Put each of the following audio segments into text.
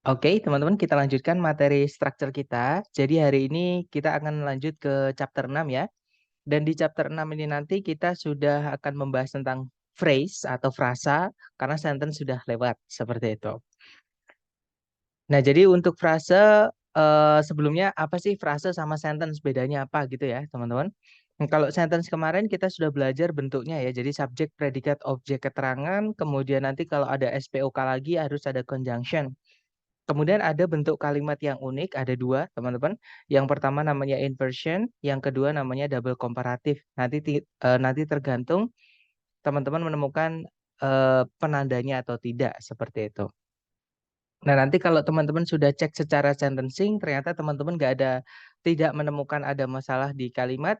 Oke, teman-teman, kita lanjutkan materi struktur kita. Jadi hari ini kita akan lanjut ke chapter 6 ya. Dan di chapter 6 ini nanti kita sudah akan membahas tentang phrase atau frasa karena sentence sudah lewat seperti itu. Nah, jadi untuk frase sebelumnya apa sih frase sama sentence, bedanya apa gitu ya, teman-teman? Kalau sentence kemarin kita sudah belajar bentuknya ya. Jadi subjek, predikat, objek, keterangan, kemudian nanti kalau ada SPOK lagi harus ada conjunction. Kemudian ada bentuk kalimat yang unik, ada dua, teman-teman. Yang pertama namanya inversion, yang kedua namanya double komparatif. Nanti tergantung teman-teman menemukan penandanya atau tidak, seperti itu. Nah, nanti kalau teman-teman sudah cek secara sentencing, ternyata teman-teman tidak menemukan ada masalah di kalimat,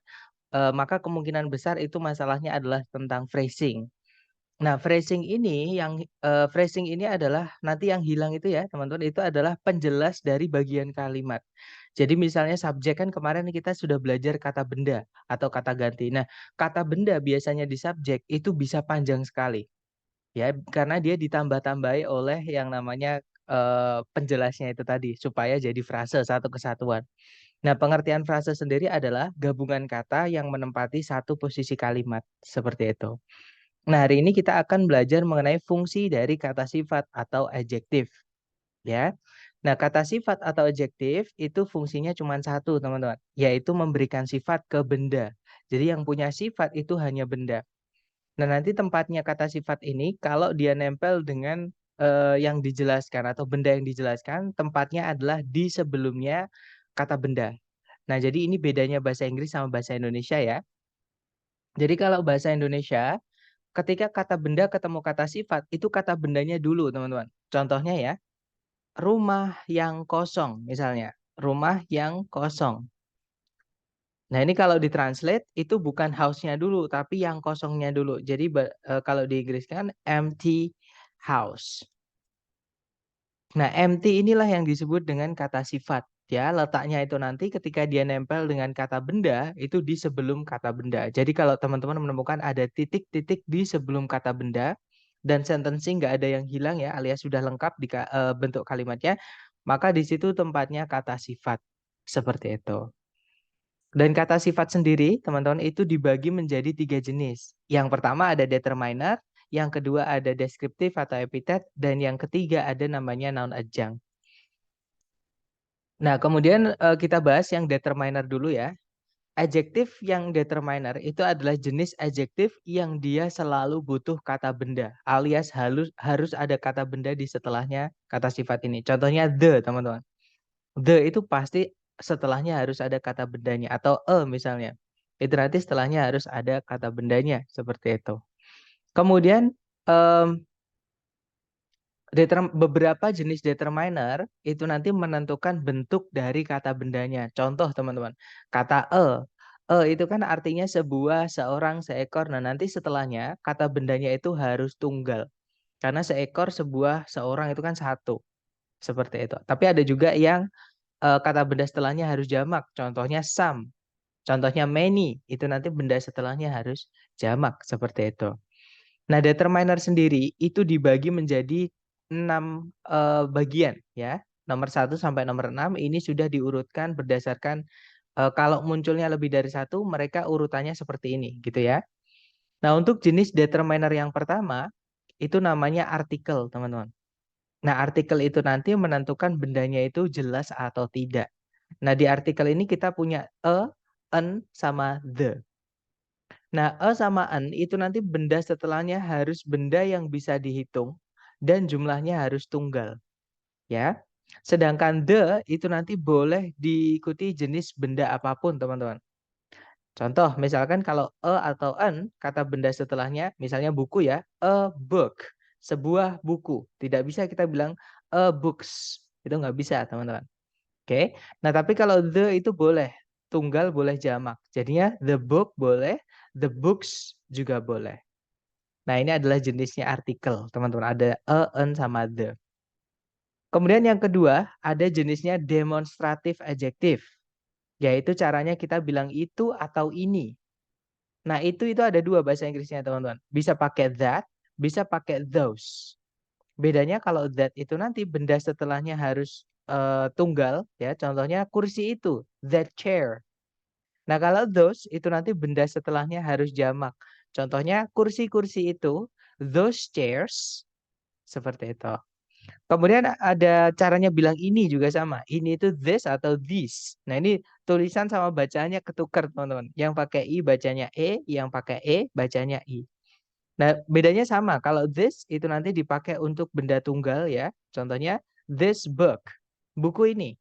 maka kemungkinan besar itu masalahnya adalah tentang phrasing. Nah, phrasing ini adalah nanti yang hilang itu ya, teman-teman, itu adalah penjelas dari bagian kalimat. Jadi misalnya subjek kan kemarin kita sudah belajar kata benda atau kata ganti. Nah, kata benda biasanya di subjek itu bisa panjang sekali. Ya, karena dia ditambah-tambahi oleh yang namanya penjelasnya itu tadi supaya jadi frase satu kesatuan. Nah, pengertian frase sendiri adalah gabungan kata yang menempati satu posisi kalimat, seperti itu. Nah, hari ini kita akan belajar mengenai fungsi dari kata sifat atau adjektif, ya. Nah, kata sifat atau adjektif itu fungsinya cuma satu, teman-teman, yaitu memberikan sifat ke benda. Jadi yang punya sifat itu hanya benda. Nah, nanti tempatnya kata sifat ini kalau dia nempel dengan yang dijelaskan atau benda yang dijelaskan, tempatnya adalah di sebelumnya kata benda. Nah, jadi ini bedanya bahasa Inggris sama bahasa Indonesia ya. Jadi kalau bahasa Indonesia ketika kata benda ketemu kata sifat, itu kata bendanya dulu, teman-teman. Contohnya ya, rumah yang kosong, misalnya. Rumah yang kosong. Nah, ini kalau ditranslate, itu bukan house-nya dulu, tapi yang kosongnya dulu. Jadi, kalau di Inggris kan empty house. Nah, empty inilah yang disebut dengan kata sifat. Ya, letaknya itu nanti ketika dia nempel dengan kata benda, itu di sebelum kata benda. Jadi kalau teman-teman menemukan ada titik-titik di sebelum kata benda, dan sentencing nggak ada yang hilang ya, alias sudah lengkap di bentuk kalimatnya, maka di situ tempatnya kata sifat. Seperti itu. Dan kata sifat sendiri, teman-teman, itu dibagi menjadi 3 jenis. Yang pertama ada determiner, yang kedua ada deskriptif atau epitet, dan yang ketiga ada namanya noun adjunct. Nah, kemudian kita bahas yang determiner dulu ya. Adjektif yang determiner itu adalah jenis adjektif yang dia selalu butuh kata benda, alias harus ada kata benda di setelahnya kata sifat ini. Contohnya the, teman-teman. The itu pasti setelahnya harus ada kata bendanya atau misalnya. Itu nanti setelahnya harus ada kata bendanya seperti itu. Kemudian em, beberapa jenis determiner itu nanti menentukan bentuk dari kata bendanya. Contoh teman-teman, kata itu kan artinya sebuah, seorang, seekor. Nah, nanti setelahnya kata bendanya itu harus tunggal. Karena seekor, sebuah, seorang itu kan satu. Seperti itu. Tapi ada juga yang kata benda setelahnya harus jamak. Contohnya some, contohnya many. Itu nanti benda setelahnya harus jamak. Seperti itu. Nah, determiner sendiri itu dibagi menjadi 6 bagian ya. Nomor 1 sampai nomor 6 ini sudah diurutkan berdasarkan kalau munculnya lebih dari satu, mereka urutannya seperti ini gitu ya. Nah, untuk jenis determiner yang pertama itu namanya artikel, teman-teman. Nah, artikel itu nanti menentukan bendanya itu jelas atau tidak. Nah, di artikel ini kita punya an, sama the. Nah, sama an itu nanti benda setelahnya harus benda yang bisa dihitung dan jumlahnya harus tunggal, ya. Sedangkan the itu nanti boleh diikuti jenis benda apapun, teman-teman. Contoh, misalkan kalau atau an, kata benda setelahnya, misalnya buku ya, a book, sebuah buku. Tidak bisa kita bilang a books, itu nggak bisa, teman-teman. Oke, nah tapi kalau the itu boleh, tunggal boleh jamak. Jadinya the book boleh, the books juga boleh. Nah, ini adalah jenisnya artikel, teman-teman. Ada an, sama the. Kemudian yang kedua, ada jenisnya demonstratif adjektif. Yaitu caranya kita bilang itu atau ini. Nah, itu ada dua bahasa Inggrisnya, teman-teman. Bisa pakai that, bisa pakai those. Bedanya kalau that itu nanti benda setelahnya harus tunggal ya, contohnya kursi itu, that chair. Nah, kalau those itu nanti benda setelahnya harus jamak. Contohnya kursi-kursi itu, those chairs, seperti itu. Kemudian ada caranya bilang ini juga sama. Ini itu this atau this. Nah, ini tulisan sama bacaannya ketukar, teman-teman. Yang pakai I bacanya E, yang pakai E bacanya I. Nah, bedanya sama. Kalau this itu nanti dipakai untuk benda tunggal ya. Contohnya this book, buku ini.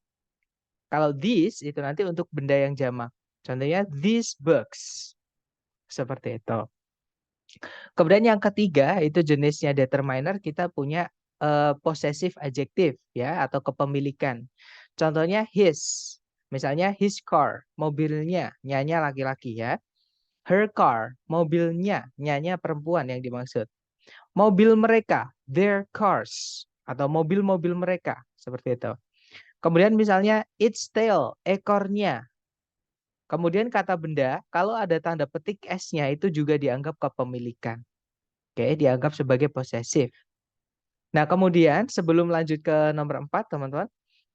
Kalau this itu nanti untuk benda yang jamak. Contohnya these books. Seperti itu. Kemudian yang ketiga itu jenisnya determiner, kita punya possessive adjective ya atau kepemilikan. Contohnya his. Misalnya his car, mobilnya, nyanya laki-laki ya. Her car, mobilnya, nyanya perempuan yang dimaksud. Mobil mereka, their cars atau mobil-mobil mereka, seperti itu. Kemudian misalnya its tail, ekornya. Kemudian kata benda, kalau ada tanda petik S-nya itu juga dianggap kepemilikan. Oke, dianggap sebagai posesif. Nah, kemudian sebelum lanjut ke nomor 4, teman-teman,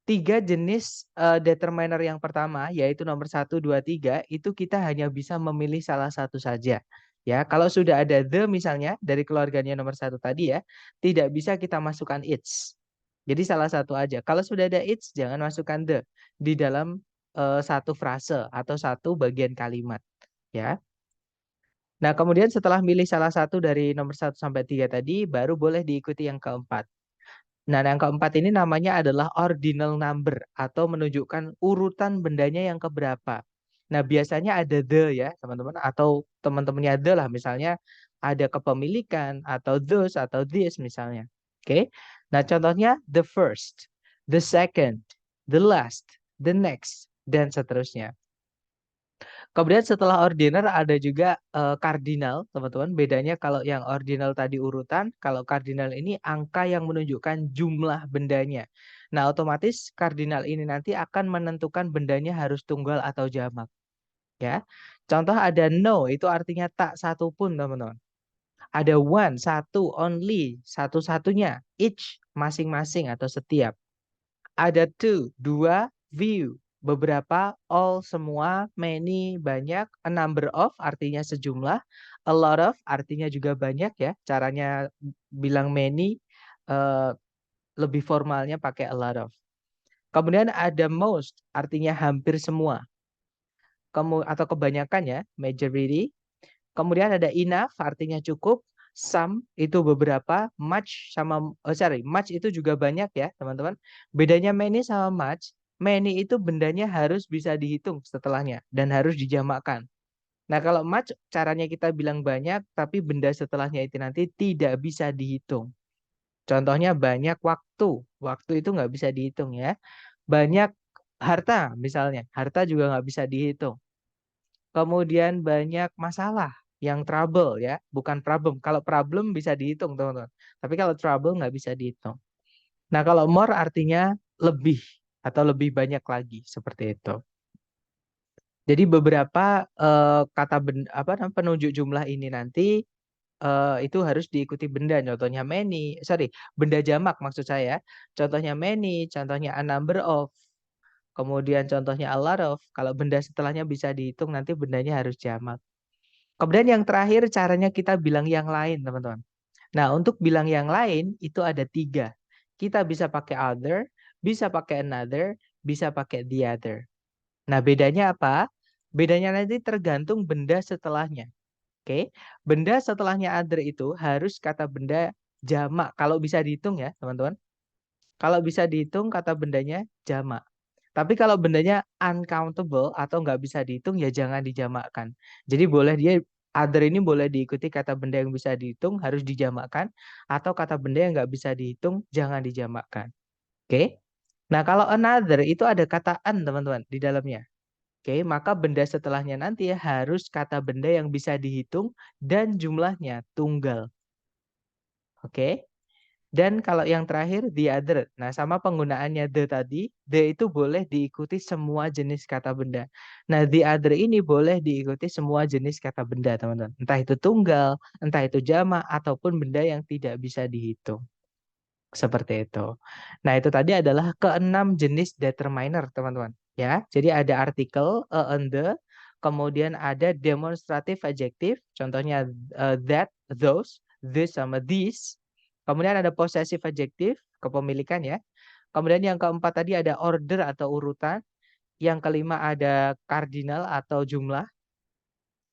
3 jenis determiner yang pertama, yaitu nomor 1, 2, 3, itu kita hanya bisa memilih salah satu saja. Ya, kalau sudah ada the misalnya, dari keluarganya nomor 1 tadi ya, tidak bisa kita masukkan its. Jadi salah satu aja. Kalau sudah ada its, jangan masukkan the di dalam satu frase atau satu bagian kalimat. Ya. Nah, kemudian setelah milih salah satu dari nomor 1 sampai 3 tadi, baru boleh diikuti yang keempat. Nah, yang keempat ini namanya adalah ordinal number atau menunjukkan urutan bendanya yang keberapa. Nah, biasanya ada the ya, teman-teman, atau teman-temannya the lah, misalnya ada kepemilikan atau those atau this misalnya. Oke. Nah, contohnya the first, the second, the last, the next, dan seterusnya. Kemudian setelah ordinal ada juga kardinal, teman-teman. Bedanya kalau yang ordinal tadi urutan, kalau kardinal ini angka yang menunjukkan jumlah bendanya. Nah, otomatis kardinal ini nanti akan menentukan bendanya harus tunggal atau jamak. Ya, contoh ada no, itu artinya tak satu pun, teman-teman. Ada one, satu, only, satu-satunya, each, masing-masing atau setiap. Ada two, dua, view, beberapa, all, semua, many, banyak, a number of artinya sejumlah, a lot of artinya juga banyak ya. Caranya bilang many lebih formalnya pakai a lot of. Kemudian ada most artinya hampir semua. Atau kebanyakan ya, majority. Kemudian ada enough artinya cukup, some itu beberapa, much sama much itu juga banyak ya, teman-teman. Bedanya many sama many itu bendanya harus bisa dihitung setelahnya dan harus dijamakkan. Nah, kalau much caranya kita bilang banyak tapi benda setelahnya itu nanti tidak bisa dihitung. Contohnya banyak waktu. Waktu itu nggak bisa dihitung ya. Banyak harta misalnya. Harta juga nggak bisa dihitung. Kemudian banyak masalah yang trouble ya, bukan problem. Kalau problem bisa dihitung, teman-teman. Tapi kalau trouble nggak bisa dihitung. Nah, kalau more artinya lebih atau lebih banyak lagi seperti itu. Jadi beberapa kata penunjuk jumlah ini nanti itu harus diikuti benda. Contohnya many, benda jamak maksud saya. Contohnya many, contohnya a number of. Kemudian contohnya a lot of. Kalau benda setelahnya bisa dihitung nanti bendanya harus jamak. Kemudian yang terakhir caranya kita bilang yang lain, teman-teman. Nah, untuk bilang yang lain itu ada 3. Kita bisa pakai other, bisa pakai another, bisa pakai the other. Nah, bedanya apa? Bedanya nanti tergantung benda setelahnya. Oke, benda setelahnya other itu harus kata benda jamak. Kalau bisa dihitung ya, teman-teman. Kalau bisa dihitung kata bendanya jamak. Tapi kalau bendanya uncountable atau nggak bisa dihitung ya jangan dijamakkan. Jadi boleh dia other ini boleh diikuti kata benda yang bisa dihitung harus dijamakkan atau kata benda yang nggak bisa dihitung jangan dijamakkan. Oke. Nah, kalau another itu ada kata an teman-teman di dalamnya. Oke, maka benda setelahnya nanti ya harus kata benda yang bisa dihitung dan jumlahnya tunggal. Oke. Dan kalau yang terakhir the other. Nah, sama penggunaannya the tadi, the itu boleh diikuti semua jenis kata benda. Nah, the other ini boleh diikuti semua jenis kata benda, teman-teman. Entah itu tunggal, entah itu jamak ataupun benda yang tidak bisa dihitung. Seperti itu. Nah, itu tadi adalah keenam jenis determiner, teman-teman. Ya, jadi ada artikel, a and the, kemudian ada demonstrative adjective, contohnya that, those, this sama these. Kemudian ada possessive adjective, kepemilikan ya. Kemudian yang keempat tadi ada order atau urutan. Yang kelima ada cardinal atau jumlah.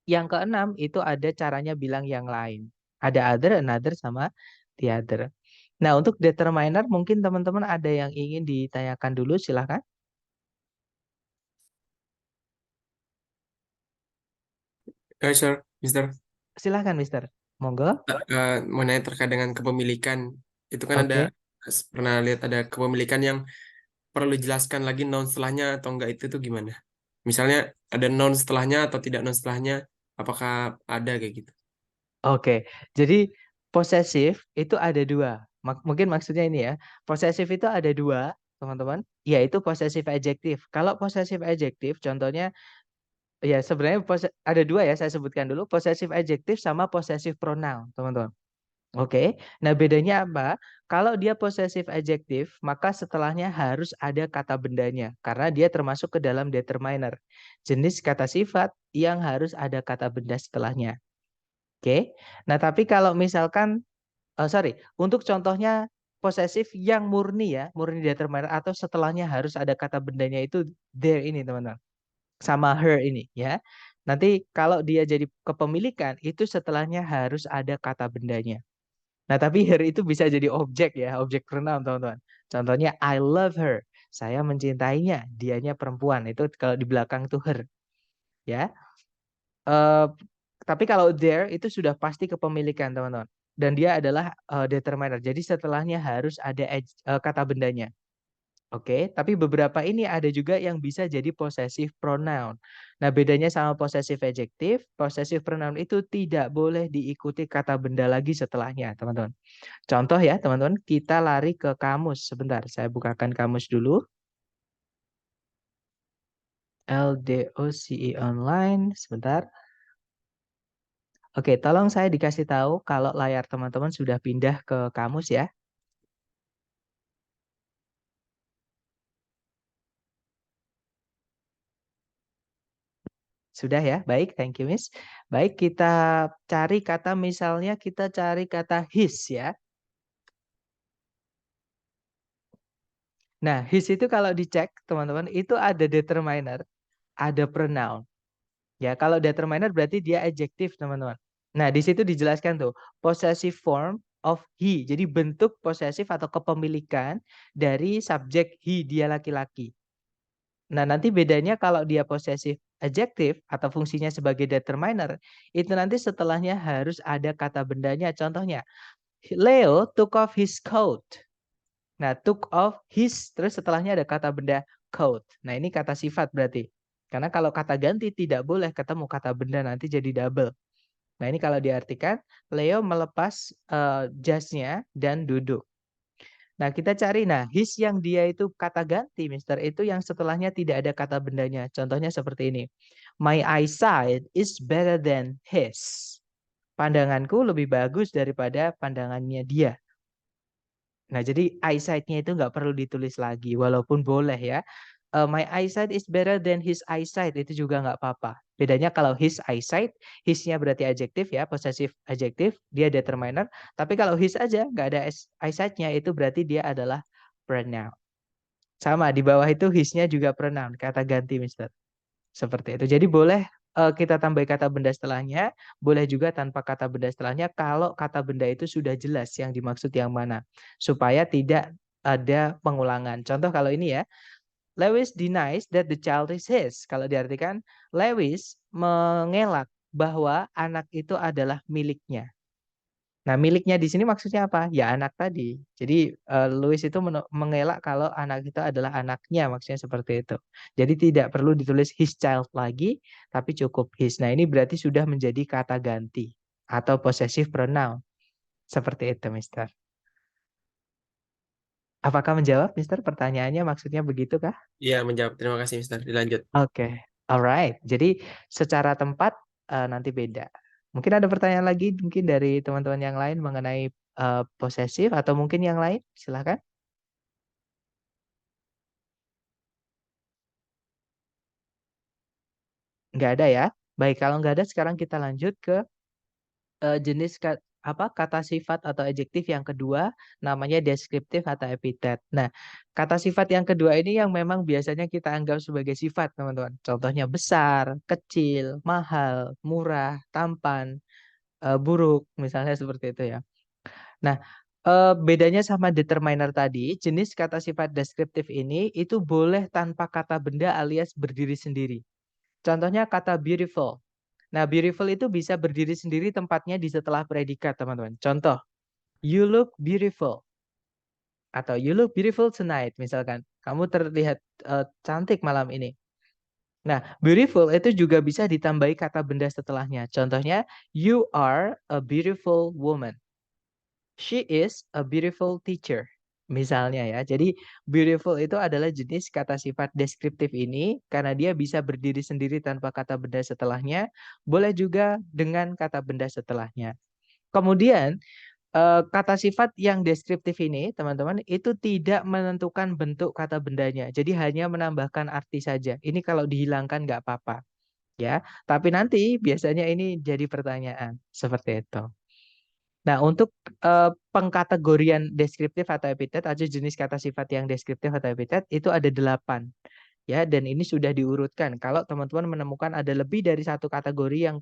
Yang keenam itu ada caranya bilang yang lain. Ada other, another, sama the other. Nah, untuk determiner mungkin teman-teman ada yang ingin ditanyakan dulu, silahkan. Sure, Mister. Silahkan, Mister. Monggo. Mengenai terkait dengan kepemilikan, itu kan ada Oke. pernah lihat ada kepemilikan yang perlu dijelaskan lagi noun setelahnya atau enggak itu gimana? Misalnya ada noun setelahnya atau tidak noun setelahnya, apakah ada kayak gitu? Oke. Jadi posesif itu ada dua. Mungkin maksudnya ini ya. Posesif itu ada dua, teman-teman. Yaitu posesif adjektif. Kalau posesif adjektif, contohnya ya sebenarnya ada dua ya, saya sebutkan dulu. Posesif adjektif sama posesif pronoun, teman-teman. Oke, nah bedanya apa? Kalau dia possessive adjective, maka setelahnya harus ada kata bendanya, karena dia termasuk ke dalam determiner. Jenis kata sifat yang harus ada kata benda setelahnya. Oke, nah tapi kalau misalkan, untuk contohnya possessive yang murni ya, murni determiner atau setelahnya harus ada kata bendanya itu there ini teman-teman. Sama her ini ya. Nanti kalau dia jadi kepemilikan, itu setelahnya harus ada kata bendanya. Nah, tapi her itu bisa jadi objek ya, objek pronoun, teman-teman. Contohnya, I love her. Saya mencintainya. Dianya perempuan. Itu kalau di belakang itu her. Ya. Eh, tapi kalau there itu sudah pasti kepemilikan, teman-teman. Dan dia adalah determiner. Jadi setelahnya harus ada kata bendanya. Oke, tapi beberapa ini ada juga yang bisa jadi possessive pronoun. Nah, bedanya sama possessive adjective, possessive pronoun itu tidak boleh diikuti kata benda lagi setelahnya, teman-teman. Contoh ya, teman-teman, kita lari ke kamus. Sebentar, saya bukakan kamus dulu. LDOCE online, sebentar. Oke, tolong saya dikasih tahu kalau layar teman-teman sudah pindah ke kamus ya. Sudah ya, baik, thank you Miss. Baik, kita cari kata misalnya kita cari kata his ya. Nah, his itu kalau dicek teman-teman itu ada determiner, ada pronoun. Ya, kalau determiner berarti dia adjektif, teman-teman. Nah, di situ dijelaskan tuh, possessive form of he. Jadi bentuk posesif atau kepemilikan dari subjek he, dia laki-laki. Nah, nanti bedanya kalau dia possessive adjective atau fungsinya sebagai determiner, itu nanti setelahnya harus ada kata bendanya. Contohnya, Leo took off his coat. Nah, took off his, terus setelahnya ada kata benda coat. Nah, ini kata sifat berarti. Karena kalau kata ganti tidak boleh ketemu kata benda, nanti jadi double. Nah, ini kalau diartikan, Leo melepas jasnya dan duduk. Nah, kita cari, nah, his yang dia itu kata ganti, Mister, itu yang setelahnya tidak ada kata bendanya. Contohnya seperti ini. My eyesight is better than his. Pandanganku lebih bagus daripada pandangannya dia. Nah, jadi eyesight-nya itu nggak perlu ditulis lagi, walaupun boleh ya. My eyesight is better than his eyesight, itu juga nggak apa-apa. Bedanya kalau his eyesight, his-nya berarti adjektif ya, possessive adjektif, dia determiner. Tapi kalau his aja, nggak ada eyesight-nya, itu berarti dia adalah pronoun. Sama, di bawah itu his-nya juga pronoun, kata ganti, Mister. Seperti itu. Jadi boleh kita tambah kata benda setelahnya, boleh juga tanpa kata benda setelahnya kalau kata benda itu sudah jelas yang dimaksud yang mana. Supaya tidak ada pengulangan. Contoh kalau ini ya, Lewis denies that the child is his. Kalau diartikan, Lewis mengelak bahwa anak itu adalah miliknya. Nah, miliknya di sini maksudnya apa? Ya anak tadi. Jadi Louis itu mengelak kalau anak itu adalah anaknya, maksudnya seperti itu. Jadi tidak perlu ditulis his child lagi, tapi cukup his. Nah, ini berarti sudah menjadi kata ganti atau possessive pronoun. Seperti itu, Mister. Apakah menjawab, Mister? Pertanyaannya maksudnya begitu kah? Iya, menjawab. Terima kasih, Mister. Dilanjut. Oke, alright. Jadi secara tempat nanti beda. Mungkin ada pertanyaan lagi mungkin dari teman-teman yang lain mengenai posesif atau mungkin yang lain? Silahkan. Nggak ada ya? Baik, kalau nggak ada sekarang kita lanjut ke jenis kata sifat atau adjektif yang kedua, namanya deskriptif atau epitet. Nah, kata sifat yang kedua ini yang memang biasanya kita anggap sebagai sifat, teman-teman. Contohnya besar, kecil, mahal, murah, tampan, buruk, misalnya seperti itu ya. Nah, bedanya sama determiner tadi, jenis kata sifat deskriptif ini itu boleh tanpa kata benda alias berdiri sendiri. Contohnya kata beautiful. Nah, beautiful itu bisa berdiri sendiri tempatnya di setelah predikat, teman-teman. Contoh, you look beautiful. Atau you look beautiful tonight, misalkan. Kamu terlihat cantik malam ini. Nah, beautiful itu juga bisa ditambahi kata benda setelahnya. Contohnya, you are a beautiful woman. She is a beautiful teacher. Misalnya ya. Jadi beautiful itu adalah jenis kata sifat deskriptif ini karena dia bisa berdiri sendiri tanpa kata benda setelahnya. Boleh juga dengan kata benda setelahnya. Kemudian kata sifat yang deskriptif ini, teman-teman, itu tidak menentukan bentuk kata bendanya. Jadi hanya menambahkan arti saja. Ini kalau dihilangkan nggak apa-apa. Ya, tapi nanti biasanya ini jadi pertanyaan seperti itu. Nah, untuk pengkategorian deskriptif atau epitet atau jenis kata sifat yang deskriptif atau epitet itu ada 8. Ya, dan ini sudah diurutkan. Kalau teman-teman menemukan ada lebih dari satu kategori yang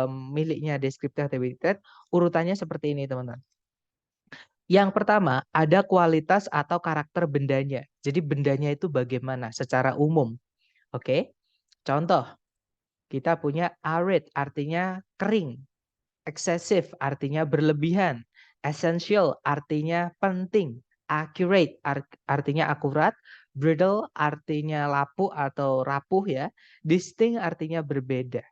miliknya deskriptif atau epitet, urutannya seperti ini, teman-teman. Yang pertama, ada kualitas atau karakter bendanya. Jadi bendanya itu bagaimana secara umum. Oke. Contoh, kita punya arid artinya kering. Excessive artinya berlebihan. Essential artinya penting. Accurate artinya akurat. Brittle artinya lapuk atau rapuh ya. Distinct artinya berbeda.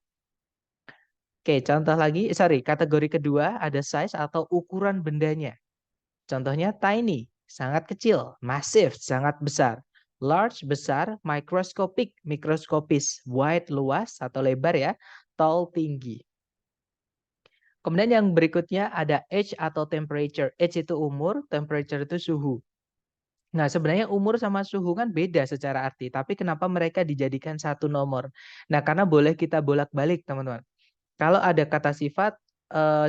Oke, contoh lagi, kategori kedua ada size atau ukuran bendanya. Contohnya tiny, sangat kecil. Massive, sangat besar. Large, besar. Microscopic, mikroskopis. Wide, luas atau lebar ya. Tall, tinggi. Kemudian yang berikutnya ada age atau temperature. Age itu umur, temperature itu suhu. Nah, sebenarnya umur sama suhu kan beda secara arti, tapi kenapa mereka dijadikan satu nomor? Nah, karena boleh kita bolak-balik, teman-teman. Kalau ada kata sifat,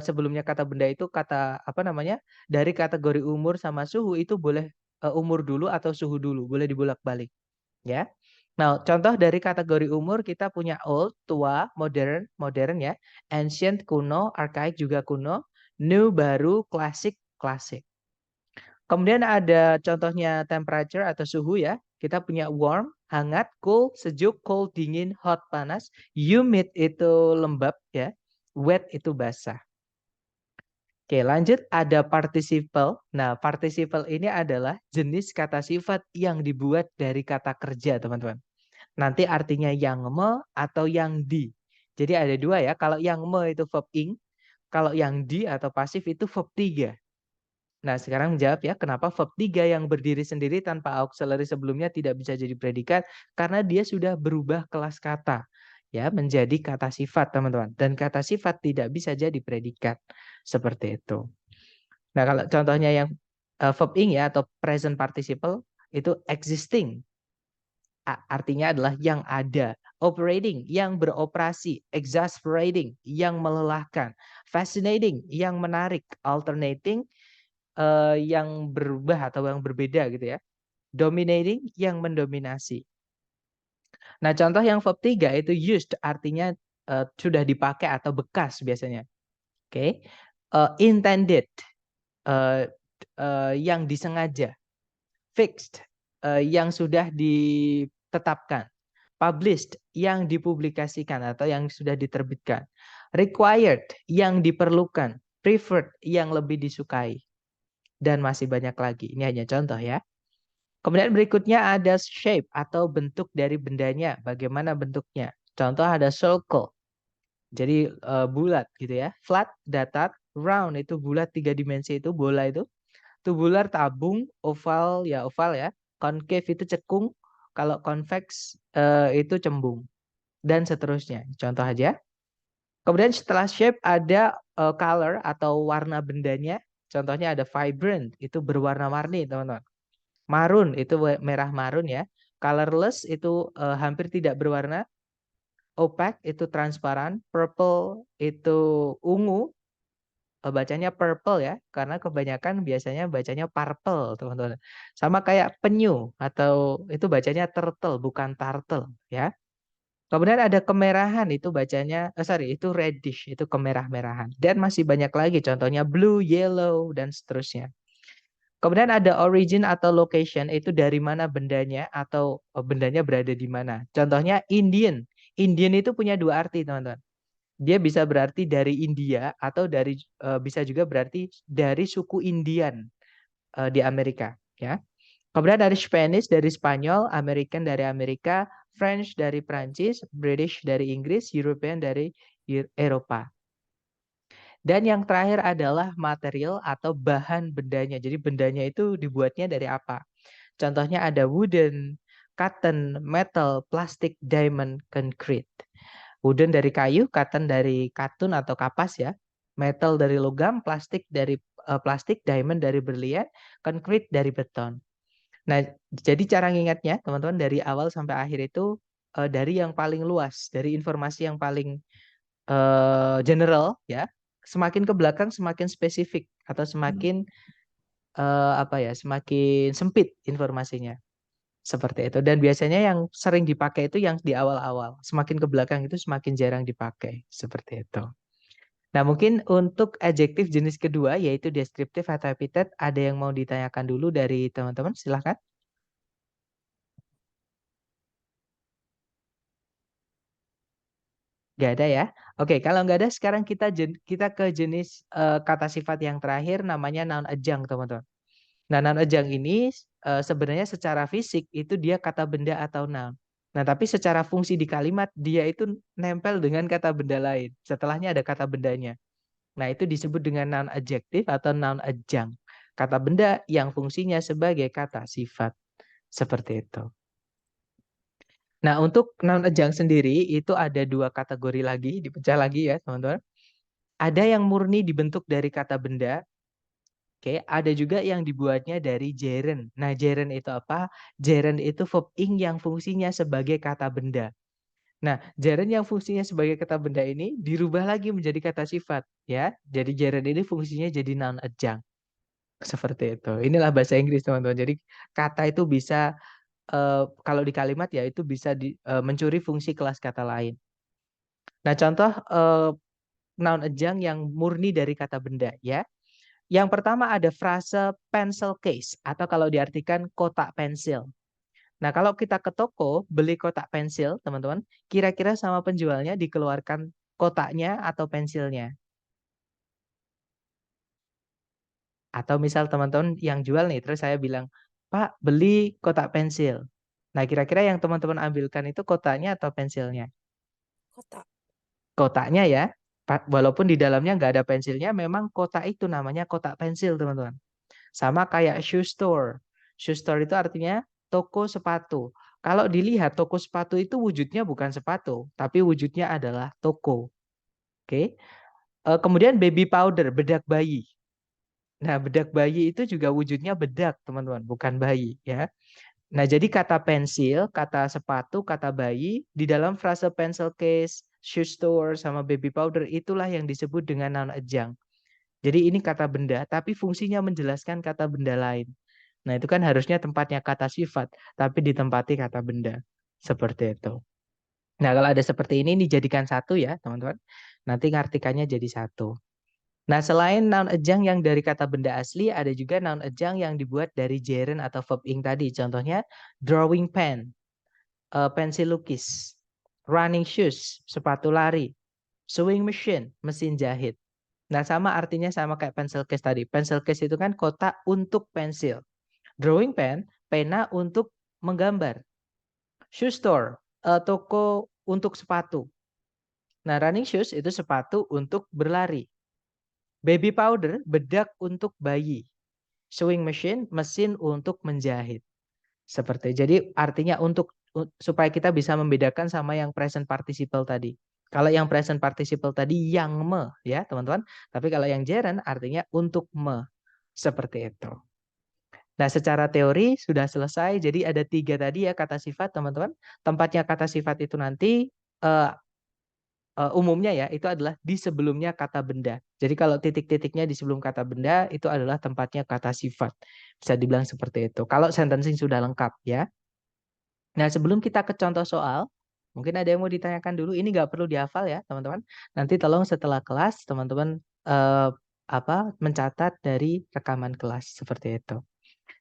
sebelumnya kata benda itu kata apa namanya? Dari kategori umur sama suhu itu boleh umur dulu atau suhu dulu, boleh dibolak-balik, ya. Nah, contoh dari kategori umur kita punya old, tua, modern, modern ya, ancient, kuno, archaic juga kuno, new, baru, klasik, klasik. Kemudian ada contohnya temperature atau suhu ya. Kita punya warm, hangat, cool, sejuk, cold, dingin, hot, panas, humid itu lembab ya, wet itu basah. Oke, lanjut ada participle. Nah, participle ini adalah jenis kata sifat yang dibuat dari kata kerja, teman-teman. Nanti artinya yang me atau yang di. Jadi ada dua ya. Kalau yang me itu verb ing, kalau yang di atau pasif itu verb 3. Nah, sekarang menjawab ya, kenapa verb 3 yang berdiri sendiri tanpa auxiliary sebelumnya tidak bisa jadi predikat? Karena dia sudah berubah kelas kata ya menjadi kata sifat, teman-teman. Dan kata sifat tidak bisa jadi predikat. Seperti itu. Nah, kalau contohnya yang verb ing ya atau present participle itu existing. Artinya adalah yang ada. Operating, yang beroperasi. Exasperating, yang melelahkan. Fascinating, yang menarik. Alternating, yang berubah atau yang berbeda gitu ya. Dominating, yang mendominasi. Nah, contoh yang verb 3 itu used, artinya sudah dipakai atau bekas biasanya. Oke. Intended, yang disengaja. Fixed, yang sudah ditetapkan. Published, yang dipublikasikan atau yang sudah diterbitkan. Required, yang diperlukan. Preferred, yang lebih disukai. Dan masih banyak lagi. Ini hanya contoh ya. Kemudian berikutnya ada shape atau bentuk dari bendanya. Bagaimana bentuknya? Contoh ada circle. Jadi bulat gitu ya. Flat, datar. Round itu bulat 3 dimensi itu, bola itu. Tubular tabung, oval ya. Concave itu cekung, kalau convex itu cembung dan seterusnya. Contoh aja. Kemudian setelah shape ada color atau warna bendanya. Contohnya ada vibrant, itu berwarna-warni, teman-teman. Maroon, itu merah marun ya. Colorless, itu hampir tidak berwarna. Opaque, itu transparan. Purple, itu ungu. Bacanya purple ya, karena kebanyakan biasanya bacanya purple, teman-teman. Sama kayak penyu, atau itu bacanya turtle, bukan turtle ya. Kemudian ada kemerahan, itu bacanya, itu reddish, itu kemerah-merahan. Dan masih banyak lagi, contohnya blue, yellow, dan seterusnya. Kemudian ada origin atau location, itu dari mana bendanya, atau bendanya berada di mana. Contohnya Indian. Indian itu punya dua arti, teman-teman. Dia bisa berarti dari India, atau bisa juga berarti dari suku Indian di Amerika, ya. Kemudian dari Spanish dari Spanyol, American dari Amerika, French dari Prancis, British dari Inggris, European dari Eropa. Dan yang terakhir adalah material atau bahan bendanya. Jadi bendanya itu dibuatnya dari apa? Contohnya ada wooden, cotton, metal, plastik, diamond, concrete. Wooden dari kayu, cotton dari katun atau kapas ya. Metal dari logam, plastik dari plastik, diamond dari berlian, concrete dari beton. Nah, jadi cara ngingatnya teman-teman dari awal sampai akhir itu dari yang paling luas, dari informasi yang paling general ya. Semakin ke belakang semakin spesifik atau semakin semakin sempit informasinya. Seperti itu. Dan biasanya yang sering dipakai itu yang di awal-awal. Semakin ke belakang itu semakin jarang dipakai. Seperti itu. Nah, mungkin untuk adjektif jenis kedua, yaitu deskriptif atau epithet, ada yang mau ditanyakan dulu dari teman-teman? Silahkan. Nggak ada ya? Oke, kalau nggak ada, sekarang kita ke jenis kata sifat yang terakhir, namanya noun adjunct, teman-teman. Nah, noun adjunct ini sebenarnya secara fisik itu dia kata benda atau noun. Nah, tapi secara fungsi di kalimat dia itu nempel dengan kata benda lain. Setelahnya ada kata bendanya. Nah, itu disebut dengan noun adjektif atau noun adjunct. Kata benda yang fungsinya sebagai kata sifat. Seperti itu. Nah, untuk noun adjunct sendiri itu ada dua kategori lagi, dipecah lagi ya, teman-teman. Ada yang murni dibentuk dari kata benda. Oke, ada juga yang dibuatnya dari gerund. Nah, gerund itu apa? Gerund itu verb ing yang fungsinya sebagai kata benda. Nah, gerund yang fungsinya sebagai kata benda ini dirubah lagi menjadi kata sifat, ya. Jadi gerund ini fungsinya jadi noun adjunct. Seperti itu. Inilah bahasa Inggris, teman-teman. Jadi kata itu bisa kalau di kalimat ya itu bisa mencuri fungsi kelas kata lain. Nah, contoh noun adjunct yang murni dari kata benda, ya. Yang pertama ada frase pencil case atau kalau diartikan kotak pensil. Nah, kalau kita ke toko beli kotak pensil, teman-teman, kira-kira sama penjualnya dikeluarkan kotaknya atau pensilnya. Atau misal teman-teman yang jual nih, terus saya bilang, "Pak, beli kotak pensil." Nah, kira-kira yang teman-teman ambilkan itu kotaknya atau pensilnya? Kotak. Kotaknya ya. Walaupun di dalamnya nggak ada pensilnya, memang kotak itu namanya kotak pensil, teman-teman. Sama kayak shoe store. Shoe store itu artinya toko sepatu. Kalau dilihat toko sepatu itu wujudnya bukan sepatu, tapi wujudnya adalah toko. Oke. Kemudian baby powder, bedak bayi. Nah, bedak bayi itu juga wujudnya bedak, teman-teman, bukan bayi ya. Nah, jadi kata pensil, kata sepatu, kata bayi di dalam frase pencil case, shoe store sama baby powder itulah yang disebut dengan noun adjunct. Jadi ini kata benda, tapi fungsinya menjelaskan kata benda lain. Nah, itu kan harusnya tempatnya kata sifat, tapi ditempati kata benda. Seperti itu. Nah, kalau ada seperti ini dijadikan satu ya, teman-teman. Nanti ngartikannya jadi satu. Nah, selain noun adjunct yang dari kata benda asli, ada juga noun adjunct yang dibuat dari gerund atau verb ing tadi. Contohnya, drawing pen, pensil lukis, running shoes, sepatu lari, sewing machine, mesin jahit. Nah, sama artinya sama kayak pencil case tadi. Pencil case itu kan kotak untuk pensil. Drawing pen, pena untuk menggambar. Shoe store, toko untuk sepatu. Nah, running shoes itu sepatu untuk berlari. Baby powder, bedak untuk bayi. Sewing machine, mesin untuk menjahit. Seperti jadi artinya supaya kita bisa membedakan sama yang present participle tadi. Kalau yang present participle tadi yang me ya, teman-teman. Tapi kalau yang gerund artinya untuk me. Seperti itu. Nah, secara teori sudah selesai. Jadi ada 3 tadi ya kata sifat, teman-teman. Tempatnya kata sifat itu nanti eh, umumnya ya itu adalah di sebelumnya kata benda. Jadi kalau titik-titiknya di sebelum kata benda itu adalah tempatnya kata sifat. Bisa dibilang seperti itu. Kalau sentencing sudah lengkap ya. Nah, sebelum kita ke contoh soal, mungkin ada yang mau ditanyakan dulu. Ini nggak perlu dihafal ya, teman-teman. Nanti tolong setelah kelas, teman-teman mencatat dari rekaman kelas seperti itu.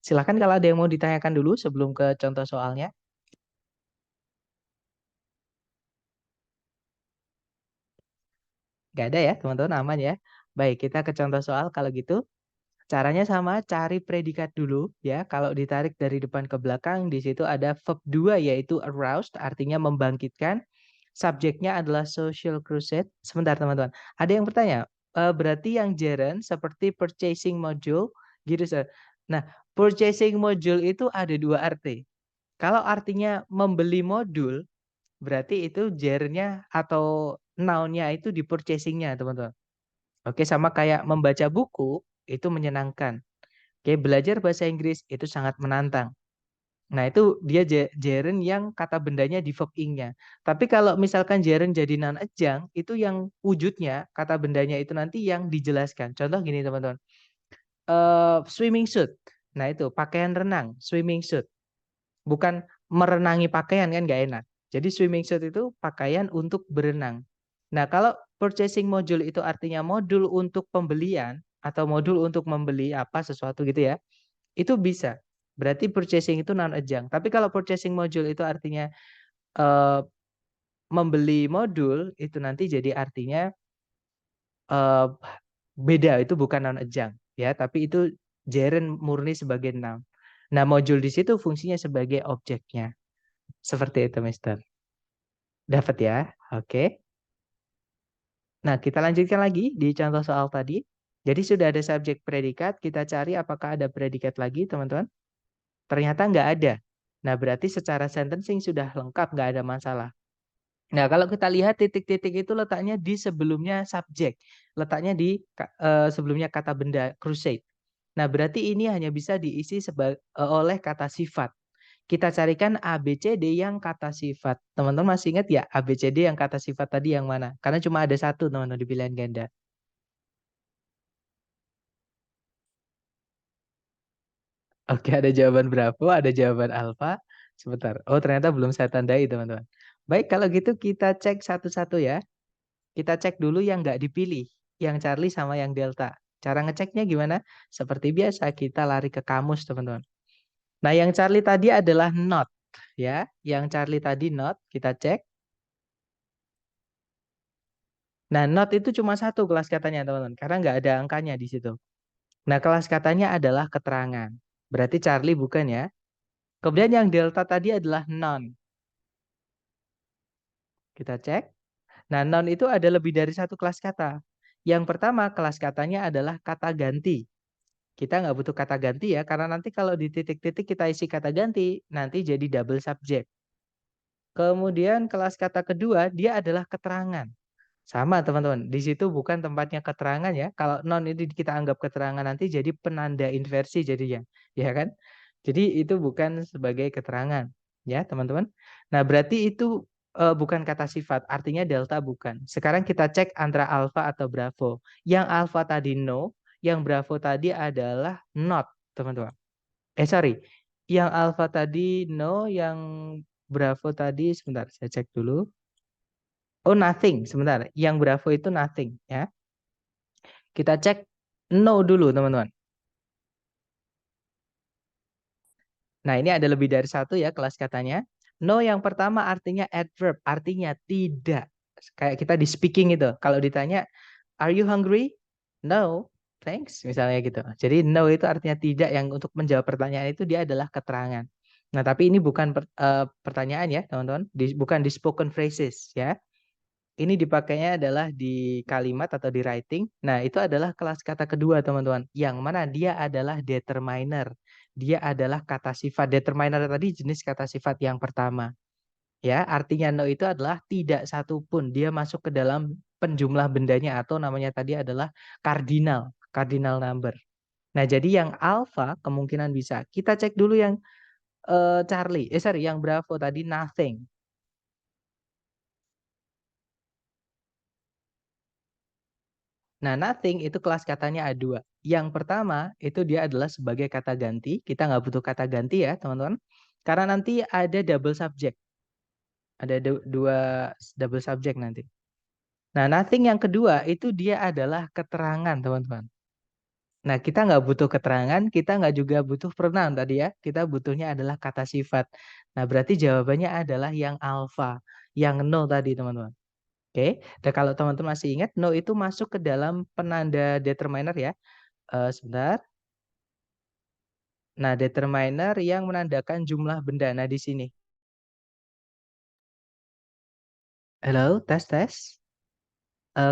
Silahkan kalau ada yang mau ditanyakan dulu sebelum ke contoh soalnya. Nggak ada ya, teman-teman, aman ya. Baik, kita ke contoh soal kalau gitu. Caranya sama, cari predikat dulu ya. Kalau ditarik dari depan ke belakang, di situ ada verb 2 yaitu aroused, artinya membangkitkan. Subjeknya adalah social crusade. Sebentar teman-teman, ada yang bertanya, berarti yang gerund seperti purchasing module gitu, Sir. Nah, purchasing module itu ada 2 arti. Kalau artinya membeli modul, berarti itu gerundnya atau noun-nya itu di purchasing-nya, teman-teman. Oke, sama kayak membaca buku itu menyenangkan. Oke, belajar bahasa Inggris itu sangat menantang. Nah, itu dia gerund yang kata bendanya di verb ing-nya. Tapi kalau misalkan gerund jadi non adjunct, itu yang wujudnya, kata bendanya itu nanti yang dijelaskan. Contoh gini, teman-teman. Swimming suit. Nah, itu pakaian renang, swimming suit. Bukan merenangi pakaian kan nggak enak. Jadi swimming suit itu pakaian untuk berenang. Nah, kalau purchasing module itu artinya modul untuk pembelian atau modul untuk membeli apa sesuatu gitu ya. Itu bisa. Berarti purchasing itu non adjunct. Tapi kalau purchasing module itu artinya eh, membeli modul itu nanti jadi artinya eh, beda, itu bukan non adjunct ya, tapi itu gerund murni sebagai noun. Nah, modul di situ fungsinya sebagai objeknya. Seperti itu, Mister. Dapat ya? Oke. Nah, kita lanjutkan lagi di contoh soal tadi. Jadi sudah ada subjek predikat, kita cari apakah ada predikat lagi, teman-teman. Ternyata nggak ada. Nah, berarti secara sentencing sudah lengkap, nggak ada masalah. Nah, kalau kita lihat titik-titik itu letaknya di sebelumnya subjek. Letaknya di sebelumnya kata benda crusade. Nah, berarti ini hanya bisa diisi oleh kata sifat. Kita carikan A, B, C, D yang kata sifat. Teman-teman masih ingat ya A, B, C, D yang kata sifat tadi yang mana? Karena cuma ada satu, teman-teman, di pilihan ganda. Oke, ada jawaban Bravo, ada jawaban Alfa. Sebentar. Oh, ternyata belum saya tandai, teman-teman. Baik, kalau gitu kita cek satu-satu ya. Kita cek dulu yang nggak dipilih, yang Charlie sama yang Delta. Cara ngeceknya gimana? Seperti biasa, kita lari ke kamus, teman-teman. Nah, yang Charlie tadi adalah not, ya. Yang Charlie tadi not, kita cek. Nah, not itu cuma satu kelas katanya, teman-teman, karena nggak ada angkanya di situ. Nah, kelas katanya adalah keterangan. Berarti Charlie bukan ya. Kemudian yang Delta tadi adalah non. Kita cek. Nah, non itu ada lebih dari satu kelas kata. Yang pertama, kelas katanya adalah kata ganti. Kita nggak butuh kata ganti ya, karena nanti kalau di titik-titik kita isi kata ganti, nanti jadi double subject. Kemudian kelas kata kedua, dia adalah keterangan. Sama teman-teman, di situ bukan tempatnya keterangan ya. Kalau non ini kita anggap keterangan nanti jadi penanda inversi jadinya, ya kan? Jadi itu bukan sebagai keterangan, ya teman-teman. Nah, berarti itu bukan kata sifat, artinya delta bukan. Sekarang kita cek antara alfa atau bravo. Yang alfa tadi no, yang bravo tadi adalah not, teman-teman. Sorry, yang alfa tadi no, yang bravo tadi sebentar, saya cek dulu. Oh, nothing. Sebentar. Yang Bravo itu nothing ya. Kita cek no dulu, teman-teman. Nah, ini ada lebih dari satu ya kelas katanya. No yang pertama artinya adverb, artinya tidak. Kayak kita di speaking itu. Kalau ditanya, are you hungry? No, thanks. Misalnya gitu. Jadi no itu artinya tidak, yang untuk menjawab pertanyaan itu dia adalah keterangan. Nah, tapi ini bukan pertanyaan ya, teman-teman. Bukan di spoken phrases ya. Ini dipakainya adalah di kalimat atau di writing. Nah, itu adalah kelas kata kedua, teman-teman. Yang mana dia adalah determiner. Dia adalah kata sifat. Determiner tadi jenis kata sifat yang pertama. Ya, artinya no itu adalah tidak satu pun. Dia masuk ke dalam penjumlah bendanya atau namanya tadi adalah cardinal. Cardinal number. Nah, jadi yang alpha kemungkinan bisa. Kita cek dulu yang Charlie. Sorry, yang Bravo tadi nothing. Nah, nothing itu kelas katanya A2. Yang pertama itu dia adalah sebagai kata ganti. Kita nggak butuh kata ganti ya, teman-teman. Karena nanti ada double subject. Ada dua double subject nanti. Nah, nothing yang kedua itu dia adalah keterangan, teman-teman. Nah, kita nggak butuh keterangan, kita nggak juga butuh pronoun tadi ya. Kita butuhnya adalah kata sifat. Nah, berarti jawabannya adalah yang alpha, yang no tadi, teman-teman. Oke, dan kalau teman-teman masih ingat, no itu masuk ke dalam penanda determiner ya. Sebentar. Nah, determiner yang menandakan jumlah benda. Nah, di sini. Halo, tes tes.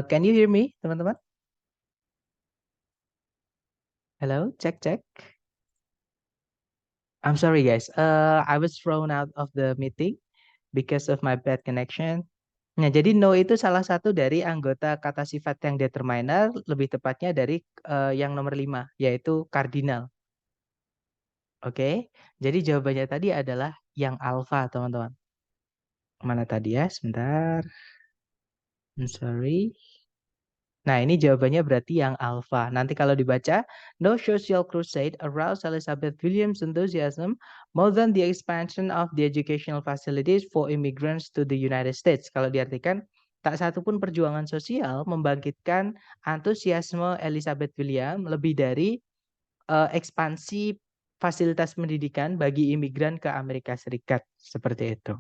Can you hear me, teman-teman? Halo, cek cek. I'm sorry guys. I was thrown out of the meeting because of my bad connection. Nah, jadi no itu salah satu dari anggota kata sifat yang determiner, lebih tepatnya dari yang nomor 5, yaitu cardinal. Oke, jadi jawabannya tadi adalah yang alpha, teman-teman. Mana tadi ya? Sebentar. I'm sorry. Nah, ini jawabannya berarti yang alpha. Nanti kalau dibaca, no social crusade aroused Elizabeth Williams' enthusiasm more than the expansion of the educational facilities for immigrants to the United States. Kalau diartikan, tak satu pun perjuangan sosial membangkitkan antusiasme Elizabeth Williams lebih dari ekspansi fasilitas pendidikan bagi imigran ke Amerika Serikat. Seperti itu.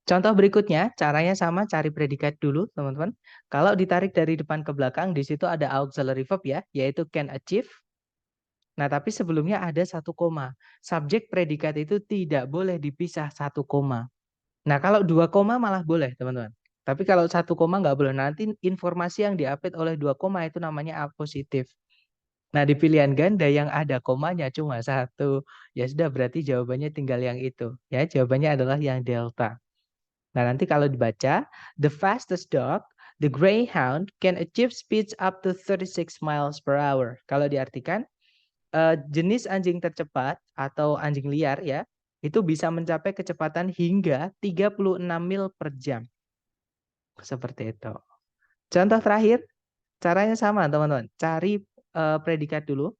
Contoh berikutnya, caranya sama, cari predikat dulu, teman-teman. Kalau ditarik dari depan ke belakang, di situ ada auxiliary verb ya, yaitu can achieve. Nah, tapi sebelumnya ada satu koma. Subjek predikat itu tidak boleh dipisah satu koma. Nah, kalau dua koma malah boleh, teman-teman. Tapi kalau satu koma nggak boleh. Nanti informasi yang diapit oleh dua koma itu namanya apositif. Nah, di pilihan ganda yang ada komanya cuma satu. Ya sudah, berarti jawabannya tinggal yang itu. Ya, jawabannya adalah yang delta. Nah, nanti kalau dibaca, the fastest dog, the greyhound, can achieve speeds up to 36 miles per hour. Kalau diartikan, jenis anjing tercepat atau anjing liar ya, itu bisa mencapai kecepatan hingga 36 mil per jam. Seperti itu. Contoh terakhir, caranya sama teman-teman. Cari predikat dulu.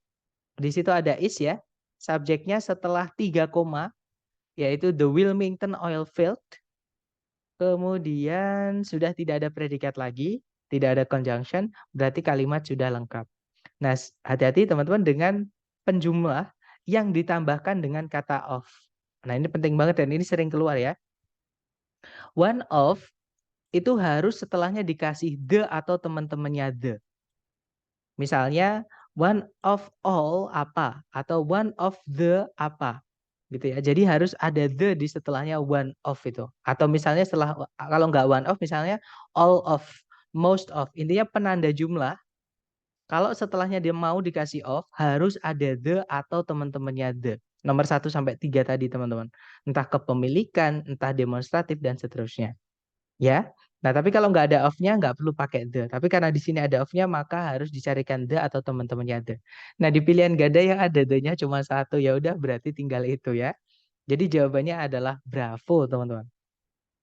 Di situ ada is ya. Subjeknya setelah 3 koma, yaitu the Wilmington Oil Field. Kemudian sudah tidak ada predikat lagi, tidak ada conjunction, berarti kalimat sudah lengkap. Nah, hati-hati teman-teman dengan penjumlah yang ditambahkan dengan kata of. Nah, ini penting banget dan ini sering keluar ya. One of itu harus setelahnya dikasih the atau teman-temannya the. Misalnya one of all apa atau one of the apa gitu ya. Jadi harus ada the di setelahnya one of itu. Atau misalnya setelah kalau nggak one of misalnya all of, most of. Intinya penanda jumlah. Kalau setelahnya dia mau dikasih of harus ada the atau teman-temannya the. Nomor 1 sampai 3 tadi teman-teman. Entah kepemilikan, entah demonstratif dan seterusnya. Ya. Nah, tapi kalau nggak ada of-nya nggak perlu pakai the. Tapi karena di sini ada of-nya maka harus dicarikan the atau teman-temannya the. Nah, di pilihan ganda yang ada the-nya cuma satu, ya udah berarti tinggal itu ya. Jadi jawabannya adalah Bravo, teman-teman.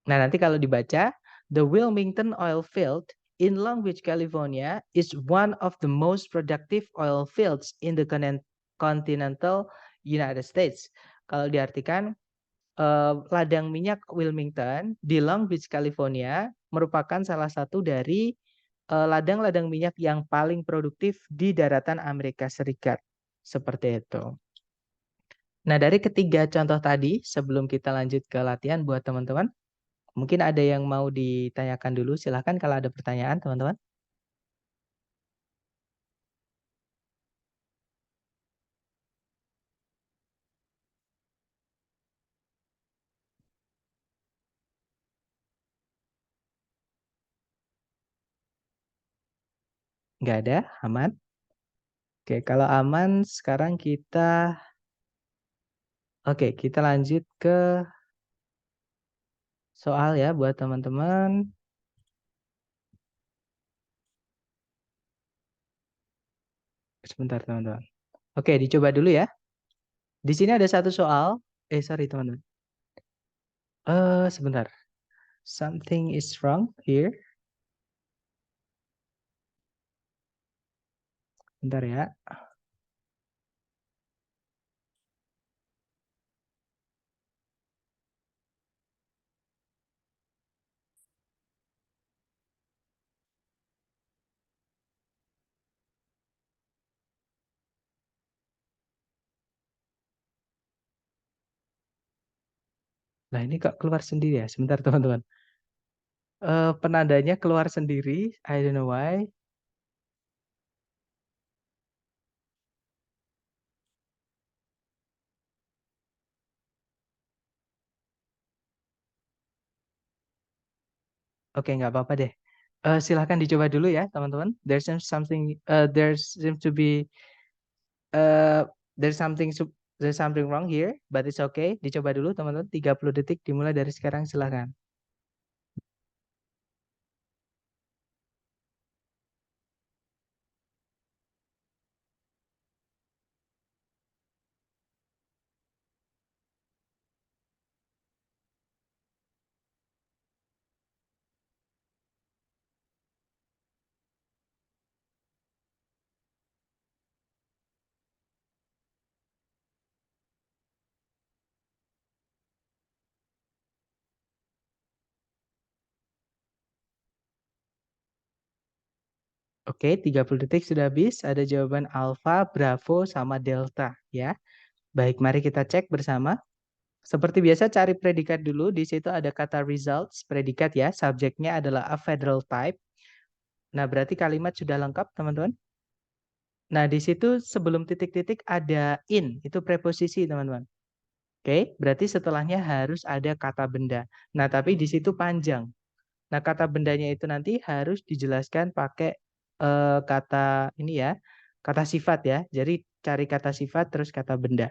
Nah, nanti kalau dibaca, the Wilmington oil field in Long Beach, California is one of the most productive oil fields in the continental United States. Kalau diartikan, ladang minyak Wilmington di Long Beach, California merupakan salah satu dari ladang-ladang minyak yang paling produktif di daratan Amerika Serikat. Seperti itu. Nah, dari ketiga contoh tadi, sebelum kita lanjut ke latihan buat teman-teman, mungkin ada yang mau ditanyakan dulu. Silahkan kalau ada pertanyaan, teman-teman. Nggak ada, aman. Oke, kalau aman, sekarang kita lanjut ke soal ya buat teman-teman. Sebentar teman-teman. Oke, dicoba dulu ya. Di sini ada satu soal. Sorry teman-teman. Sebentar. Something is wrong here. Bentar ya. Nah, ini kok keluar sendiri ya? Sebentar teman-teman. Penandanya keluar sendiri. I don't know why. Oke, nggak apa-apa deh. Silahkan dicoba dulu ya, teman-teman. There seems to be uh, there's something sup- there's something wrong here, but it's okay. Dicoba dulu, teman-teman. 30 detik dimulai dari sekarang, silahkan. Oke, 30 detik sudah habis. Ada jawaban alfa, bravo, sama delta ya. Baik, mari kita cek bersama. Seperti biasa cari predikat dulu. Di situ ada kata results, predikat ya. Subjeknya adalah a federal type. Nah, berarti kalimat sudah lengkap, teman-teman. Nah, di situ sebelum titik-titik ada in, itu preposisi, teman-teman. Oke, berarti setelahnya harus ada kata benda. Nah, tapi di situ panjang. Nah, kata bendanya itu nanti harus dijelaskan pakai kata ini ya, kata sifat ya. Jadi cari kata sifat terus kata benda.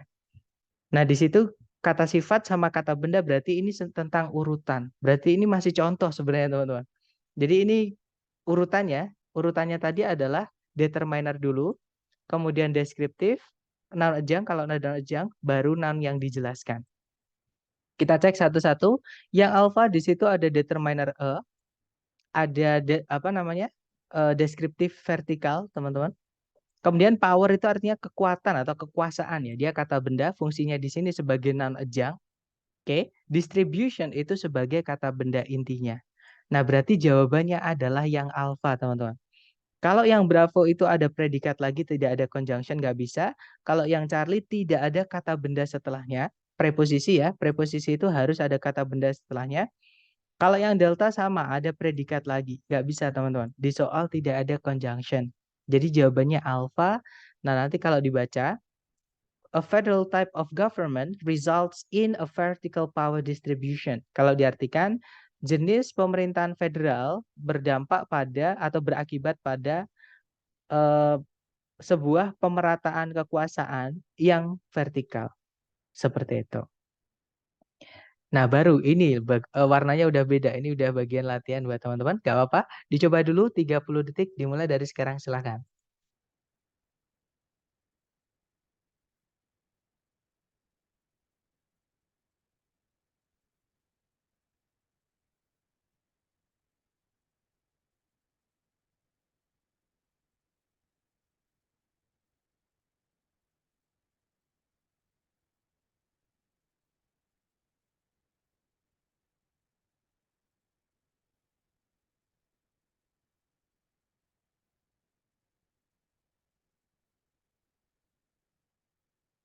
Nah, di situ kata sifat sama kata benda berarti ini tentang urutan. Berarti ini masih contoh sebenarnya, teman-teman. Jadi ini urutannya tadi adalah determiner dulu, kemudian deskriptif, noun ejang, kalau noun ejang, baru noun yang dijelaskan. Kita cek satu-satu. Yang alpha di situ ada determiner a, ada apa namanya? Deskriptif vertikal, teman-teman. Kemudian power itu artinya kekuatan atau kekuasaan ya. Dia kata benda, fungsinya di sini sebagai noun ejang. Oke, distribution itu sebagai kata benda intinya. Nah, berarti jawabannya adalah yang alpha, teman-teman. Kalau yang Bravo itu ada predikat lagi, tidak ada conjunction, nggak bisa. Kalau yang Charlie tidak ada kata benda setelahnya, preposisi ya, preposisi itu harus ada kata benda setelahnya. Kalau yang Delta sama, ada predikat lagi, nggak bisa teman-teman. Di soal tidak ada conjunction. Jadi jawabannya alpha. Nah, nanti kalau dibaca, a federal type of government results in a vertical power distribution. Kalau diartikan, jenis pemerintahan federal berdampak pada atau berakibat pada eh, sebuah pemerataan kekuasaan yang vertikal. Seperti itu. Nah, baru ini warnanya udah beda. Ini udah bagian latihan buat teman-teman. Gak apa-apa. Dicoba dulu 30 detik dimulai dari sekarang, silahkan.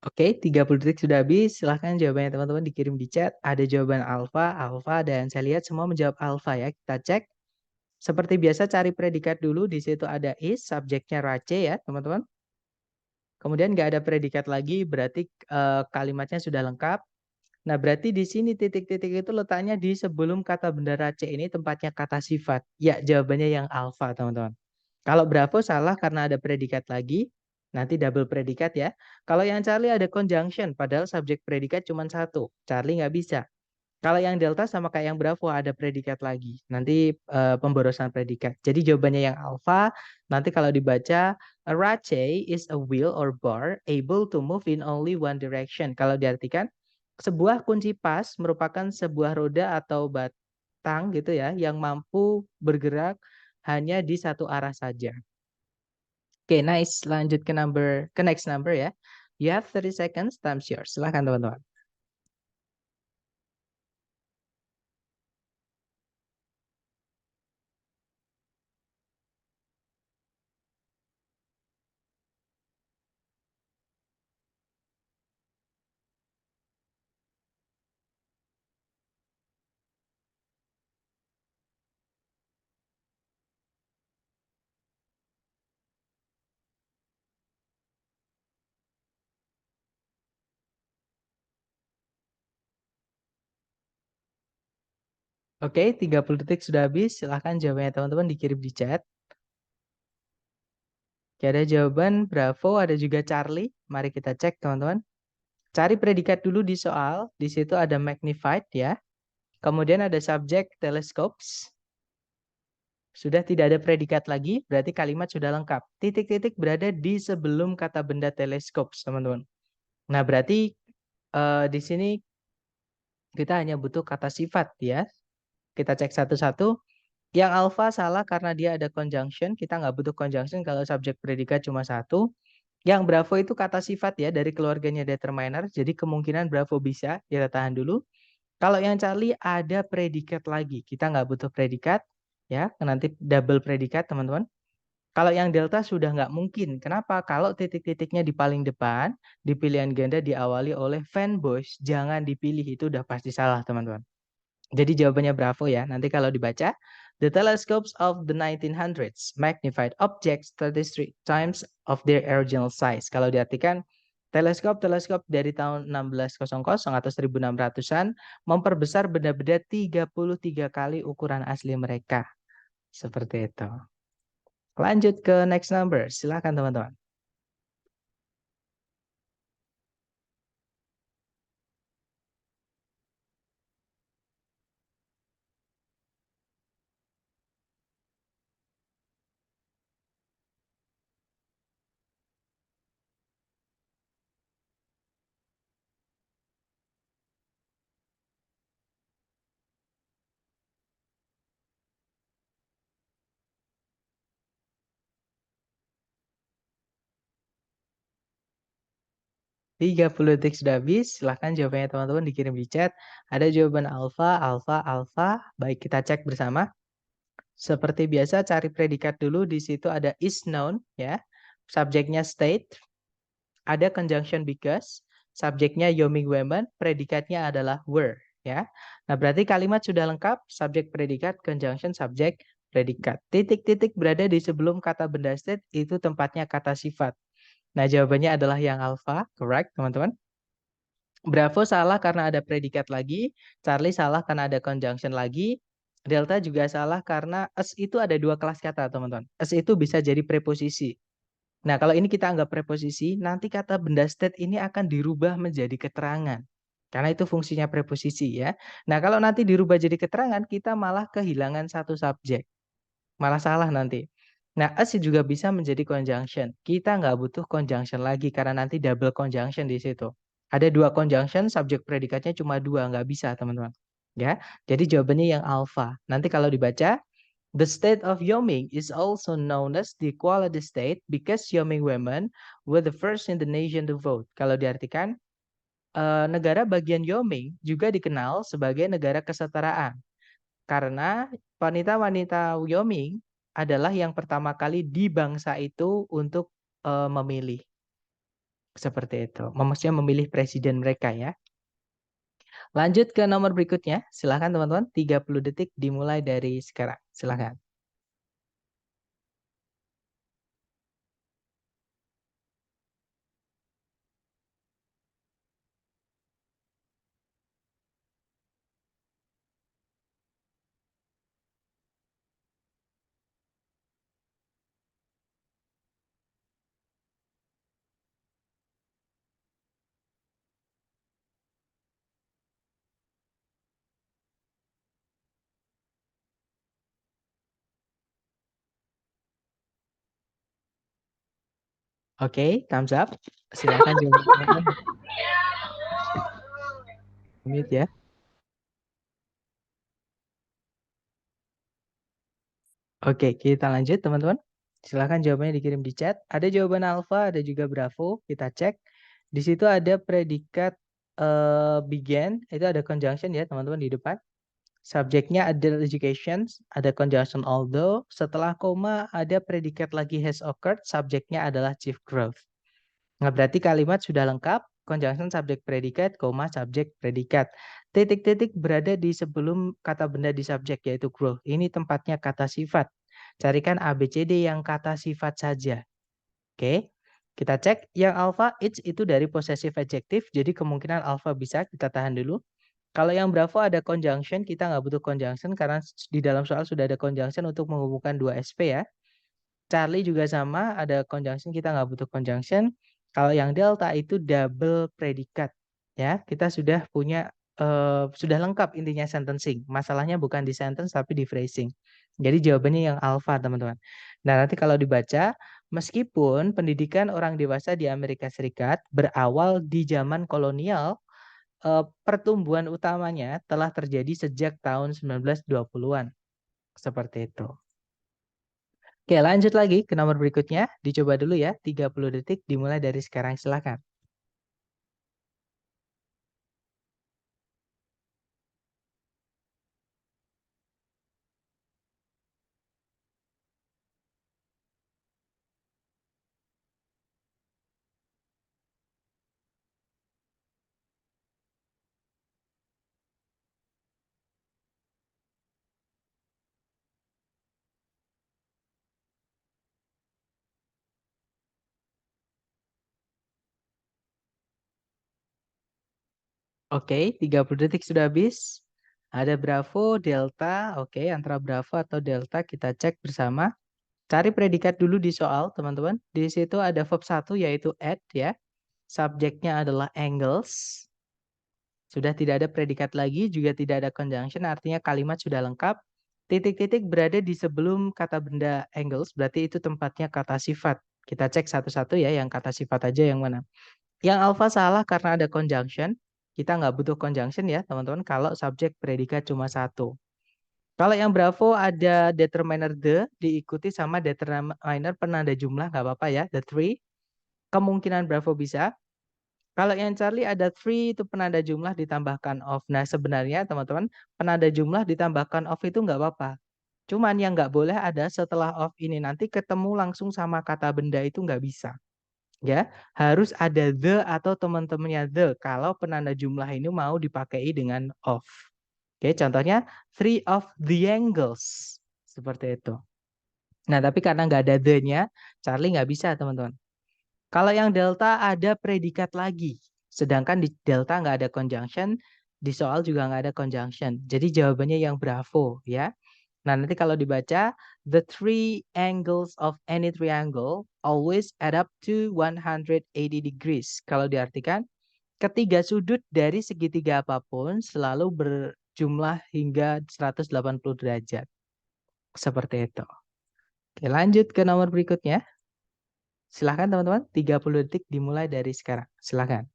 Oke, 30 detik sudah habis. Silahkan jawabannya teman-teman dikirim di chat. Ada jawaban alfa, alfa, dan saya lihat semua menjawab alfa ya. Kita cek. Seperti biasa cari predikat dulu. Di situ ada is, subjeknya race ya teman-teman. Kemudian nggak ada predikat lagi, berarti kalimatnya sudah lengkap. Nah, berarti di sini titik-titik itu letaknya di sebelum kata benda race ini tempatnya kata sifat. Ya, jawabannya yang alfa, teman-teman. Kalau Bravo salah karena ada predikat lagi. Nanti double predikat ya. Kalau yang Charlie ada conjunction, padahal subjek predikat cuma satu. Charlie nggak bisa. Kalau yang delta sama kayak yang bravo ada predikat lagi. Nanti pemborosan predikat. Jadi jawabannya yang alpha nanti kalau dibaca a rache is a wheel or bar able to move in only one direction. Kalau diartikan sebuah kunci pas merupakan sebuah roda atau batang gitu ya yang mampu bergerak hanya di satu arah saja. Oke, nice. Lanjut ke next number ya. You have 30 seconds, time's yours. Silahkan teman-teman. Oke, 30 detik sudah habis. Silahkan jawabannya teman-teman dikirim di chat. Oke, ada jawaban Bravo, ada juga Charlie. Mari kita cek teman-teman. Cari predikat dulu di soal. Di situ ada magnified ya. Kemudian ada subject telescopes. Sudah tidak ada predikat lagi, berarti kalimat sudah lengkap. Titik-titik berada di sebelum kata benda telescopes, teman-teman. Nah, berarti di sini kita hanya butuh kata sifat ya. Kita cek satu-satu. Yang alpha salah karena dia ada conjunction. Kita nggak butuh conjunction kalau subjek predikat cuma satu. Yang bravo itu kata sifat ya dari keluarganya determiner. Jadi kemungkinan bravo bisa. Kita tahan dulu. Kalau yang Charlie ada predikat lagi. Kita nggak butuh predikat. Ya, nanti double predikat teman-teman. Kalau yang delta sudah nggak mungkin. Kenapa? Kalau titik-titiknya di paling depan, di pilihan ganda diawali oleh fanboys, jangan dipilih. Itu udah pasti salah teman-teman. Jadi jawabannya bravo ya. Nanti kalau dibaca, the telescopes of the 1900s magnified objects 33 times of their original size. Kalau diartikan, teleskop-teleskop dari tahun 1600 atau 1600-an memperbesar benda-benda 33 kali ukuran asli mereka. Seperti itu. Lanjut ke next number. Silakan teman-teman. 30 detik sudah habis. Silahkan jawabannya teman-teman dikirim di chat. Ada jawaban alfa, alfa, alfa. Baik, kita cek bersama. Seperti biasa, cari predikat dulu. Di situ ada is known, ya. Subjeknya state. Ada conjunction because. Subjeknya Yoming women. Predikatnya adalah were, ya. Nah, berarti kalimat sudah lengkap. Subjek predikat, conjunction, subjek predikat. Titik-titik berada di sebelum kata benda state. Itu tempatnya kata sifat. Nah, jawabannya adalah yang alpha, correct, teman-teman. Bravo salah karena ada predikat lagi, Charlie salah karena ada conjunction lagi, Delta juga salah karena as itu ada dua kelas kata, teman-teman. As itu bisa jadi preposisi. Nah, kalau ini kita anggap preposisi, nanti kata benda state ini akan dirubah menjadi keterangan. Karena itu fungsinya preposisi ya. Nah, kalau nanti dirubah jadi keterangan, kita malah kehilangan satu subjek. Malah salah nanti. Nah, as juga bisa menjadi conjunction. Kita nggak butuh conjunction lagi karena nanti double conjunction di situ. Ada dua conjunction, subjek predikatnya cuma dua, nggak bisa teman-teman. Ya, jadi jawabannya yang alpha. Nanti kalau dibaca, the state of Wyoming is also known as the equality state because Wyoming women were the first in the nation to vote. Kalau diartikan, negara bagian Wyoming juga dikenal sebagai negara kesetaraan. Karena wanita-wanita Wyoming adalah yang pertama kali di bangsa itu untuk memilih. Seperti itu. Maksudnya memilih presiden mereka ya. Lanjut ke nomor berikutnya. Silahkan teman-teman. 30 detik dimulai dari sekarang. Silahkan. Oke, thumbs up. Silakan jawabannya. Mute ya. Oke, kita lanjut teman-teman. Silakan jawabannya dikirim di chat. Ada jawaban alpha, ada juga bravo. Kita cek. Di situ ada predikat began, itu ada conjunction ya teman-teman di depan. Subjeknya ada education, ada conjunction although. Setelah koma ada predikat lagi has occurred, subjeknya adalah chief growth. Nah, berarti kalimat sudah lengkap, conjunction subjek predikat, koma subjek predikat. Titik-titik berada di sebelum kata benda di subjek yaitu growth. Ini tempatnya kata sifat. Carikan ABCD yang kata sifat saja. Oke. Kita cek yang alpha it's itu dari possessive adjective, jadi kemungkinan alpha bisa, kita tahan dulu. Kalau yang bravo ada conjunction, kita nggak butuh conjunction karena di dalam soal sudah ada conjunction untuk menghubungkan dua SP ya. Charlie juga sama, ada conjunction, kita nggak butuh conjunction. Kalau yang delta itu double predikat. Ya, kita sudah punya, sudah lengkap intinya sentencing. Masalahnya bukan di sentence tapi di phrasing. Jadi jawabannya yang alpha, teman-teman. Nah, nanti kalau dibaca, meskipun pendidikan orang dewasa di Amerika Serikat berawal di zaman kolonial, pertumbuhan utamanya telah terjadi sejak tahun 1920-an. Seperti itu. Oke, lanjut lagi ke nomor berikutnya. Dicoba dulu ya, 30 detik dimulai dari sekarang, silakan. Oke, 30 detik sudah habis. Ada Bravo, Delta. Oke, antara Bravo atau Delta kita cek bersama. Cari predikat dulu di soal, teman-teman. Di situ ada verb 1 yaitu at ya. Subjeknya adalah angles. Sudah tidak ada predikat lagi, juga tidak ada conjunction, artinya kalimat sudah lengkap. Titik-titik berada di sebelum kata benda angles, berarti itu tempatnya kata sifat. Kita cek satu-satu ya, yang kata sifat aja yang mana. Yang alpha salah karena ada conjunction. Kita nggak butuh conjunction ya, teman-teman, kalau subjek predikat cuma satu. Kalau yang bravo ada determiner the, diikuti sama determiner penanda jumlah, nggak apa-apa ya, the three. Kemungkinan bravo bisa. Kalau yang Charlie ada three itu penanda jumlah ditambahkan of. Nah sebenarnya teman-teman penanda jumlah ditambahkan of itu nggak apa-apa. Cuman yang nggak boleh ada setelah of ini nanti ketemu langsung sama kata benda itu nggak bisa. Ya harus ada the atau teman-temannya the kalau penanda jumlah ini mau dipakai dengan of. Oke contohnya three of the angles. Seperti itu. Nah tapi karena nggak ada the-nya Charlie nggak bisa teman-teman. Kalau yang delta ada predikat lagi. Sedangkan di delta nggak ada conjunction, di soal juga nggak ada conjunction. Jadi jawabannya yang bravo ya. Nah nanti kalau dibaca, the three angles of any triangle always add up to 180 degrees. Kalau diartikan, ketiga sudut dari segitiga apapun selalu berjumlah hingga 180 derajat. Seperti itu. Oke lanjut ke nomor berikutnya. Silahkan teman-teman, 30 detik dimulai dari sekarang. Silahkan.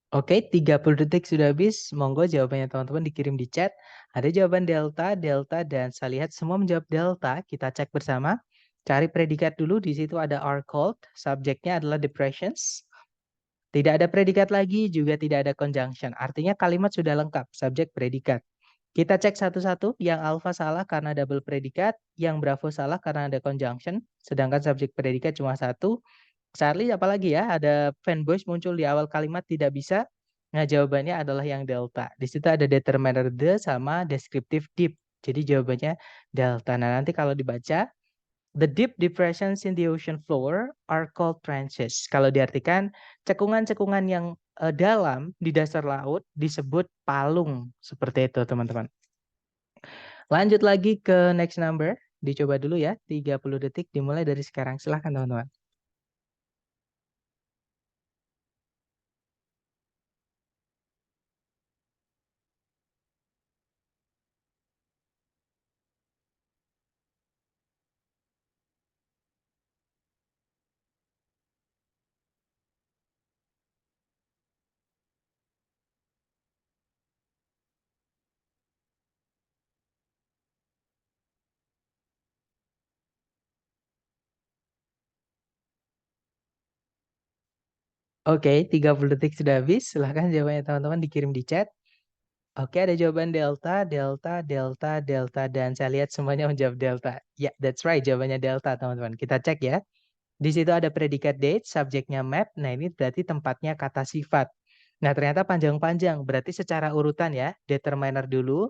Oke, 30 detik sudah habis. Monggo jawabannya teman-teman dikirim di chat. Ada jawaban delta, delta, dan saya lihat semua menjawab delta. Kita cek bersama. Cari predikat dulu. Di situ ada are cold. Subjeknya adalah depressions. Tidak ada predikat lagi, juga tidak ada conjunction. Artinya kalimat sudah lengkap. Subjek, predikat. Kita cek satu-satu. Yang alpha salah karena double predikat. Yang bravo salah karena ada conjunction. Sedangkan subjek predikat cuma satu. Charlie apalagi ya, ada fanboys muncul di awal kalimat tidak bisa. Nah, jawabannya adalah yang delta. Di situ ada determiner the sama descriptive deep. Jadi jawabannya delta. Nah, nanti kalau dibaca, The deep depressions in the ocean floor are called trenches. Kalau diartikan, cekungan-cekungan yang dalam di dasar laut disebut palung. Seperti itu, teman-teman. Lanjut lagi ke next number. Dicoba dulu ya, 30 detik dimulai dari sekarang. Silahkan, teman-teman. Oke, 30 detik sudah habis. Silahkan jawabannya teman-teman dikirim di chat. Oke, ada jawaban delta, delta, delta, delta, dan saya lihat semuanya menjawab delta. Ya, that's right, jawabannya delta, teman-teman. Kita cek ya. Di situ ada predikat date, subjeknya map. Nah, ini berarti tempatnya kata sifat. Nah, ternyata panjang-panjang. Berarti secara urutan ya. Determiner dulu,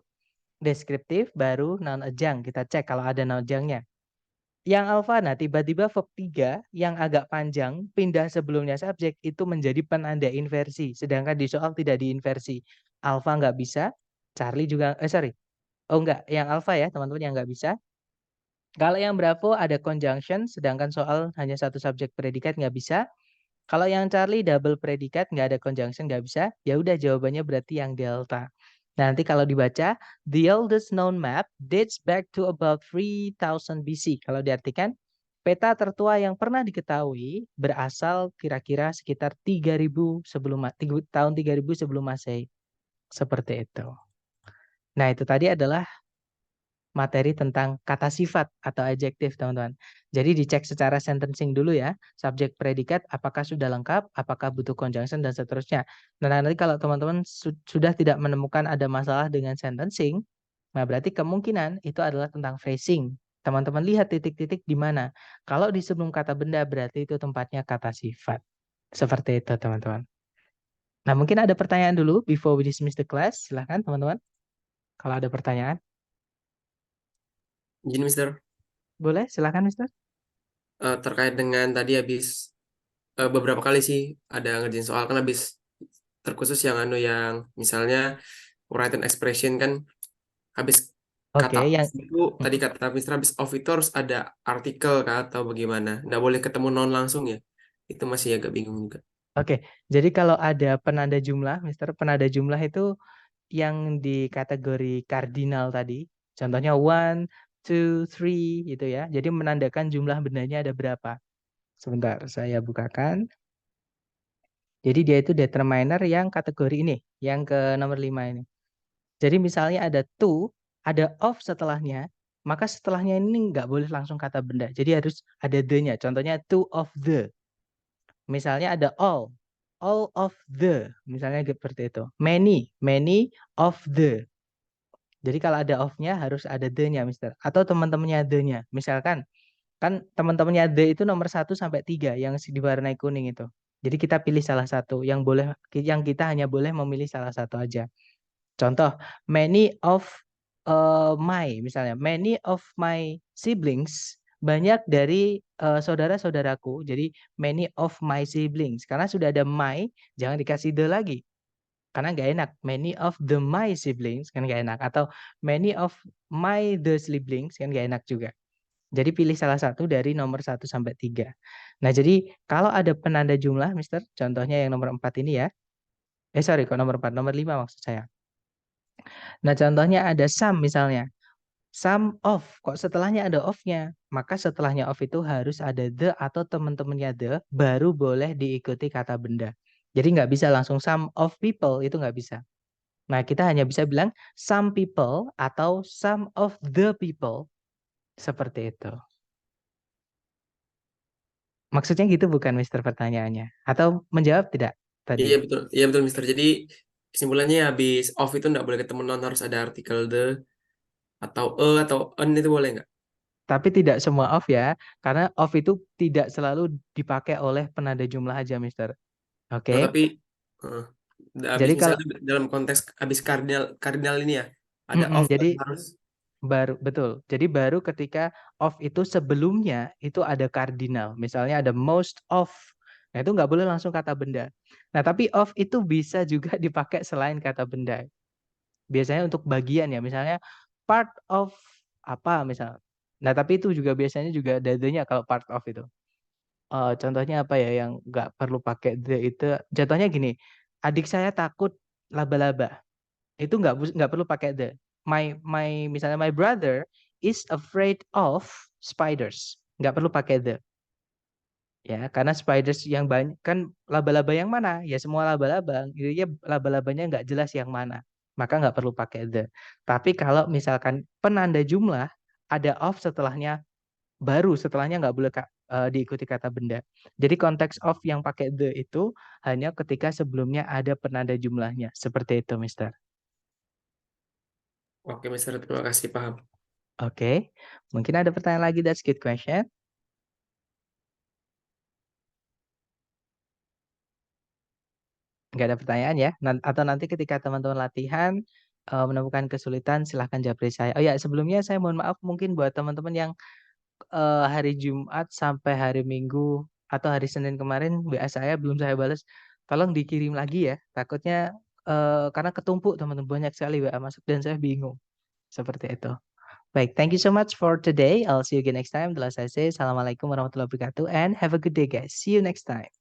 deskriptif, baru noun adjunct. Kita cek kalau ada noun adjunct-nya. Yang alfa, nah tiba-tiba verb 3 yang agak panjang, pindah sebelumnya subjek, itu menjadi penanda inversi. Sedangkan di soal tidak diinversi. Alfa nggak bisa, Charlie juga, sorry. Oh enggak, yang alfa ya teman-teman yang nggak bisa. Kalau yang Bravo ada conjunction, sedangkan soal hanya satu subjek predikat nggak bisa. Kalau yang Charlie double predikat nggak ada conjunction nggak bisa. Ya udah jawabannya berarti yang delta. Nah, nanti kalau dibaca, the oldest known map dates back to about 3000 BC. Kalau diartikan, peta tertua yang pernah diketahui berasal kira-kira sekitar 3000 sebelum tahun 3000 sebelum Masehi. Seperti itu. Nah, itu tadi adalah materi tentang kata sifat atau adjektif, teman-teman. Jadi dicek secara sentencing dulu ya, subjek predikat apakah sudah lengkap, apakah butuh conjunction dan seterusnya. Nah, nanti kalau teman-teman sudah tidak menemukan ada masalah dengan sentencing, nah berarti kemungkinan itu adalah tentang phrasing. Teman-teman lihat titik-titik di mana. Kalau di sebelum kata benda berarti itu tempatnya kata sifat. Seperti itu, teman-teman. Nah, mungkin ada pertanyaan dulu before we dismiss the class. Silahkan, teman-teman. Kalau ada pertanyaan. Izin, Mister. Boleh, silahkan, Mister. Terkait dengan tadi habis beberapa kali sih ada ngerjain soal kan habis terkhusus yang yang misalnya written expression kan habis kata Oke, yang off itu tadi kata Mister habis off itu harus ada artikel kah atau bagaimana? Nggak boleh ketemu noun langsung ya? Itu masih agak bingung juga. Oke, jadi kalau ada penanda jumlah, Mister, penanda jumlah itu yang di kategori kardinal tadi, contohnya one, two, three, gitu ya. Jadi menandakan jumlah bendanya ada berapa. Sebentar, saya bukakan. Jadi dia itu determiner yang kategori ini, yang ke nomor 5 ini. Jadi misalnya ada to, ada of setelahnya, maka setelahnya ini nggak boleh langsung kata benda. Jadi harus ada the-nya. Contohnya two of the. Misalnya ada all of the, misalnya seperti itu. Many of the. Jadi kalau ada of-nya harus ada the-nya, Mister. Atau teman-temannya the-nya. Misalkan, kan teman-temannya the itu nomor 1 sampai 3 yang diwarnai kuning itu. Jadi kita pilih salah satu yang kita hanya boleh memilih salah satu aja. Contoh, many of many of my siblings, banyak dari saudara-saudaraku. Jadi many of my siblings. Karena sudah ada my, jangan dikasih the lagi. Karena nggak enak. Many of the my siblings kan nggak enak. Atau many of my the siblings kan nggak enak juga. Jadi pilih salah satu dari nomor 1 sampai 3. Nah, jadi kalau ada penanda jumlah, Mister, contohnya yang nomor 4 ini ya. Sorry, kok nomor 4, nomor 5 maksud saya. Nah, contohnya ada sum misalnya. Sum of, kok setelahnya ada of-nya? Maka setelahnya of itu harus ada the atau teman-temannya the, baru boleh diikuti kata benda. Jadi nggak bisa langsung sum of people, itu nggak bisa. Nah, kita hanya bisa bilang some people atau some of the people. Seperti itu. Maksudnya gitu bukan, Mister, pertanyaannya? Atau menjawab tidak Iya tadi? betul, iya betul Mister. Jadi kesimpulannya habis off itu nggak boleh ketemu noun harus ada artikel the atau atau an itu boleh nggak? Tapi tidak semua of ya, karena of itu tidak selalu dipakai oleh penanda jumlah aja, Mister. Oh, Oke. tapi eh, habis Jadi kalau misalnya dalam konteks habis kardinal kardinal ini ya ada off jadi harus. Baru betul. Jadi baru ketika of itu sebelumnya itu ada kardinal. Misalnya ada most of. Nah, itu nggak boleh langsung kata benda. Nah, tapi of itu bisa juga dipakai selain kata benda. Biasanya untuk bagian ya, misalnya part of apa misal. Nah, tapi itu juga biasanya juga ada the-nya kalau part of itu. Contohnya apa ya yang nggak perlu pakai the itu, contohnya gini, adik saya takut laba-laba. Itu nggak perlu pakai the. My misalnya my brother is afraid of spiders. Nggak perlu pakai the. Ya, karena spiders yang banyak kan laba-laba yang mana? Ya semua laba-laba. Jadi ya laba-labanya nggak jelas yang mana. Maka nggak perlu pakai the. Tapi kalau misalkan penanda jumlah ada of setelahnya, baru setelahnya nggak boleh diikuti kata benda. Jadi konteks of yang pakai the itu hanya ketika sebelumnya ada penanda jumlahnya. Seperti itu, Mister. Oke, Mister, terima kasih, paham. Oke, mungkin ada pertanyaan lagi, that's good question. Nggak ada pertanyaan ya? Atau nanti ketika teman-teman latihan menemukan kesulitan, silahkan japri saya. Oh ya, sebelumnya saya mohon maaf mungkin buat teman-teman yang hari Jumat sampai hari Minggu atau hari Senin kemarin WA saya belum saya balas, tolong dikirim lagi ya. Takutnya karena ketumpuk teman-teman, banyak sekali WA masuk dan saya bingung. Seperti itu. Baik, thank you so much for today. I'll see you again next time. Telah saya say, Assalamualaikum warahmatullahi wabarakatuh and have a good day guys. See you next time.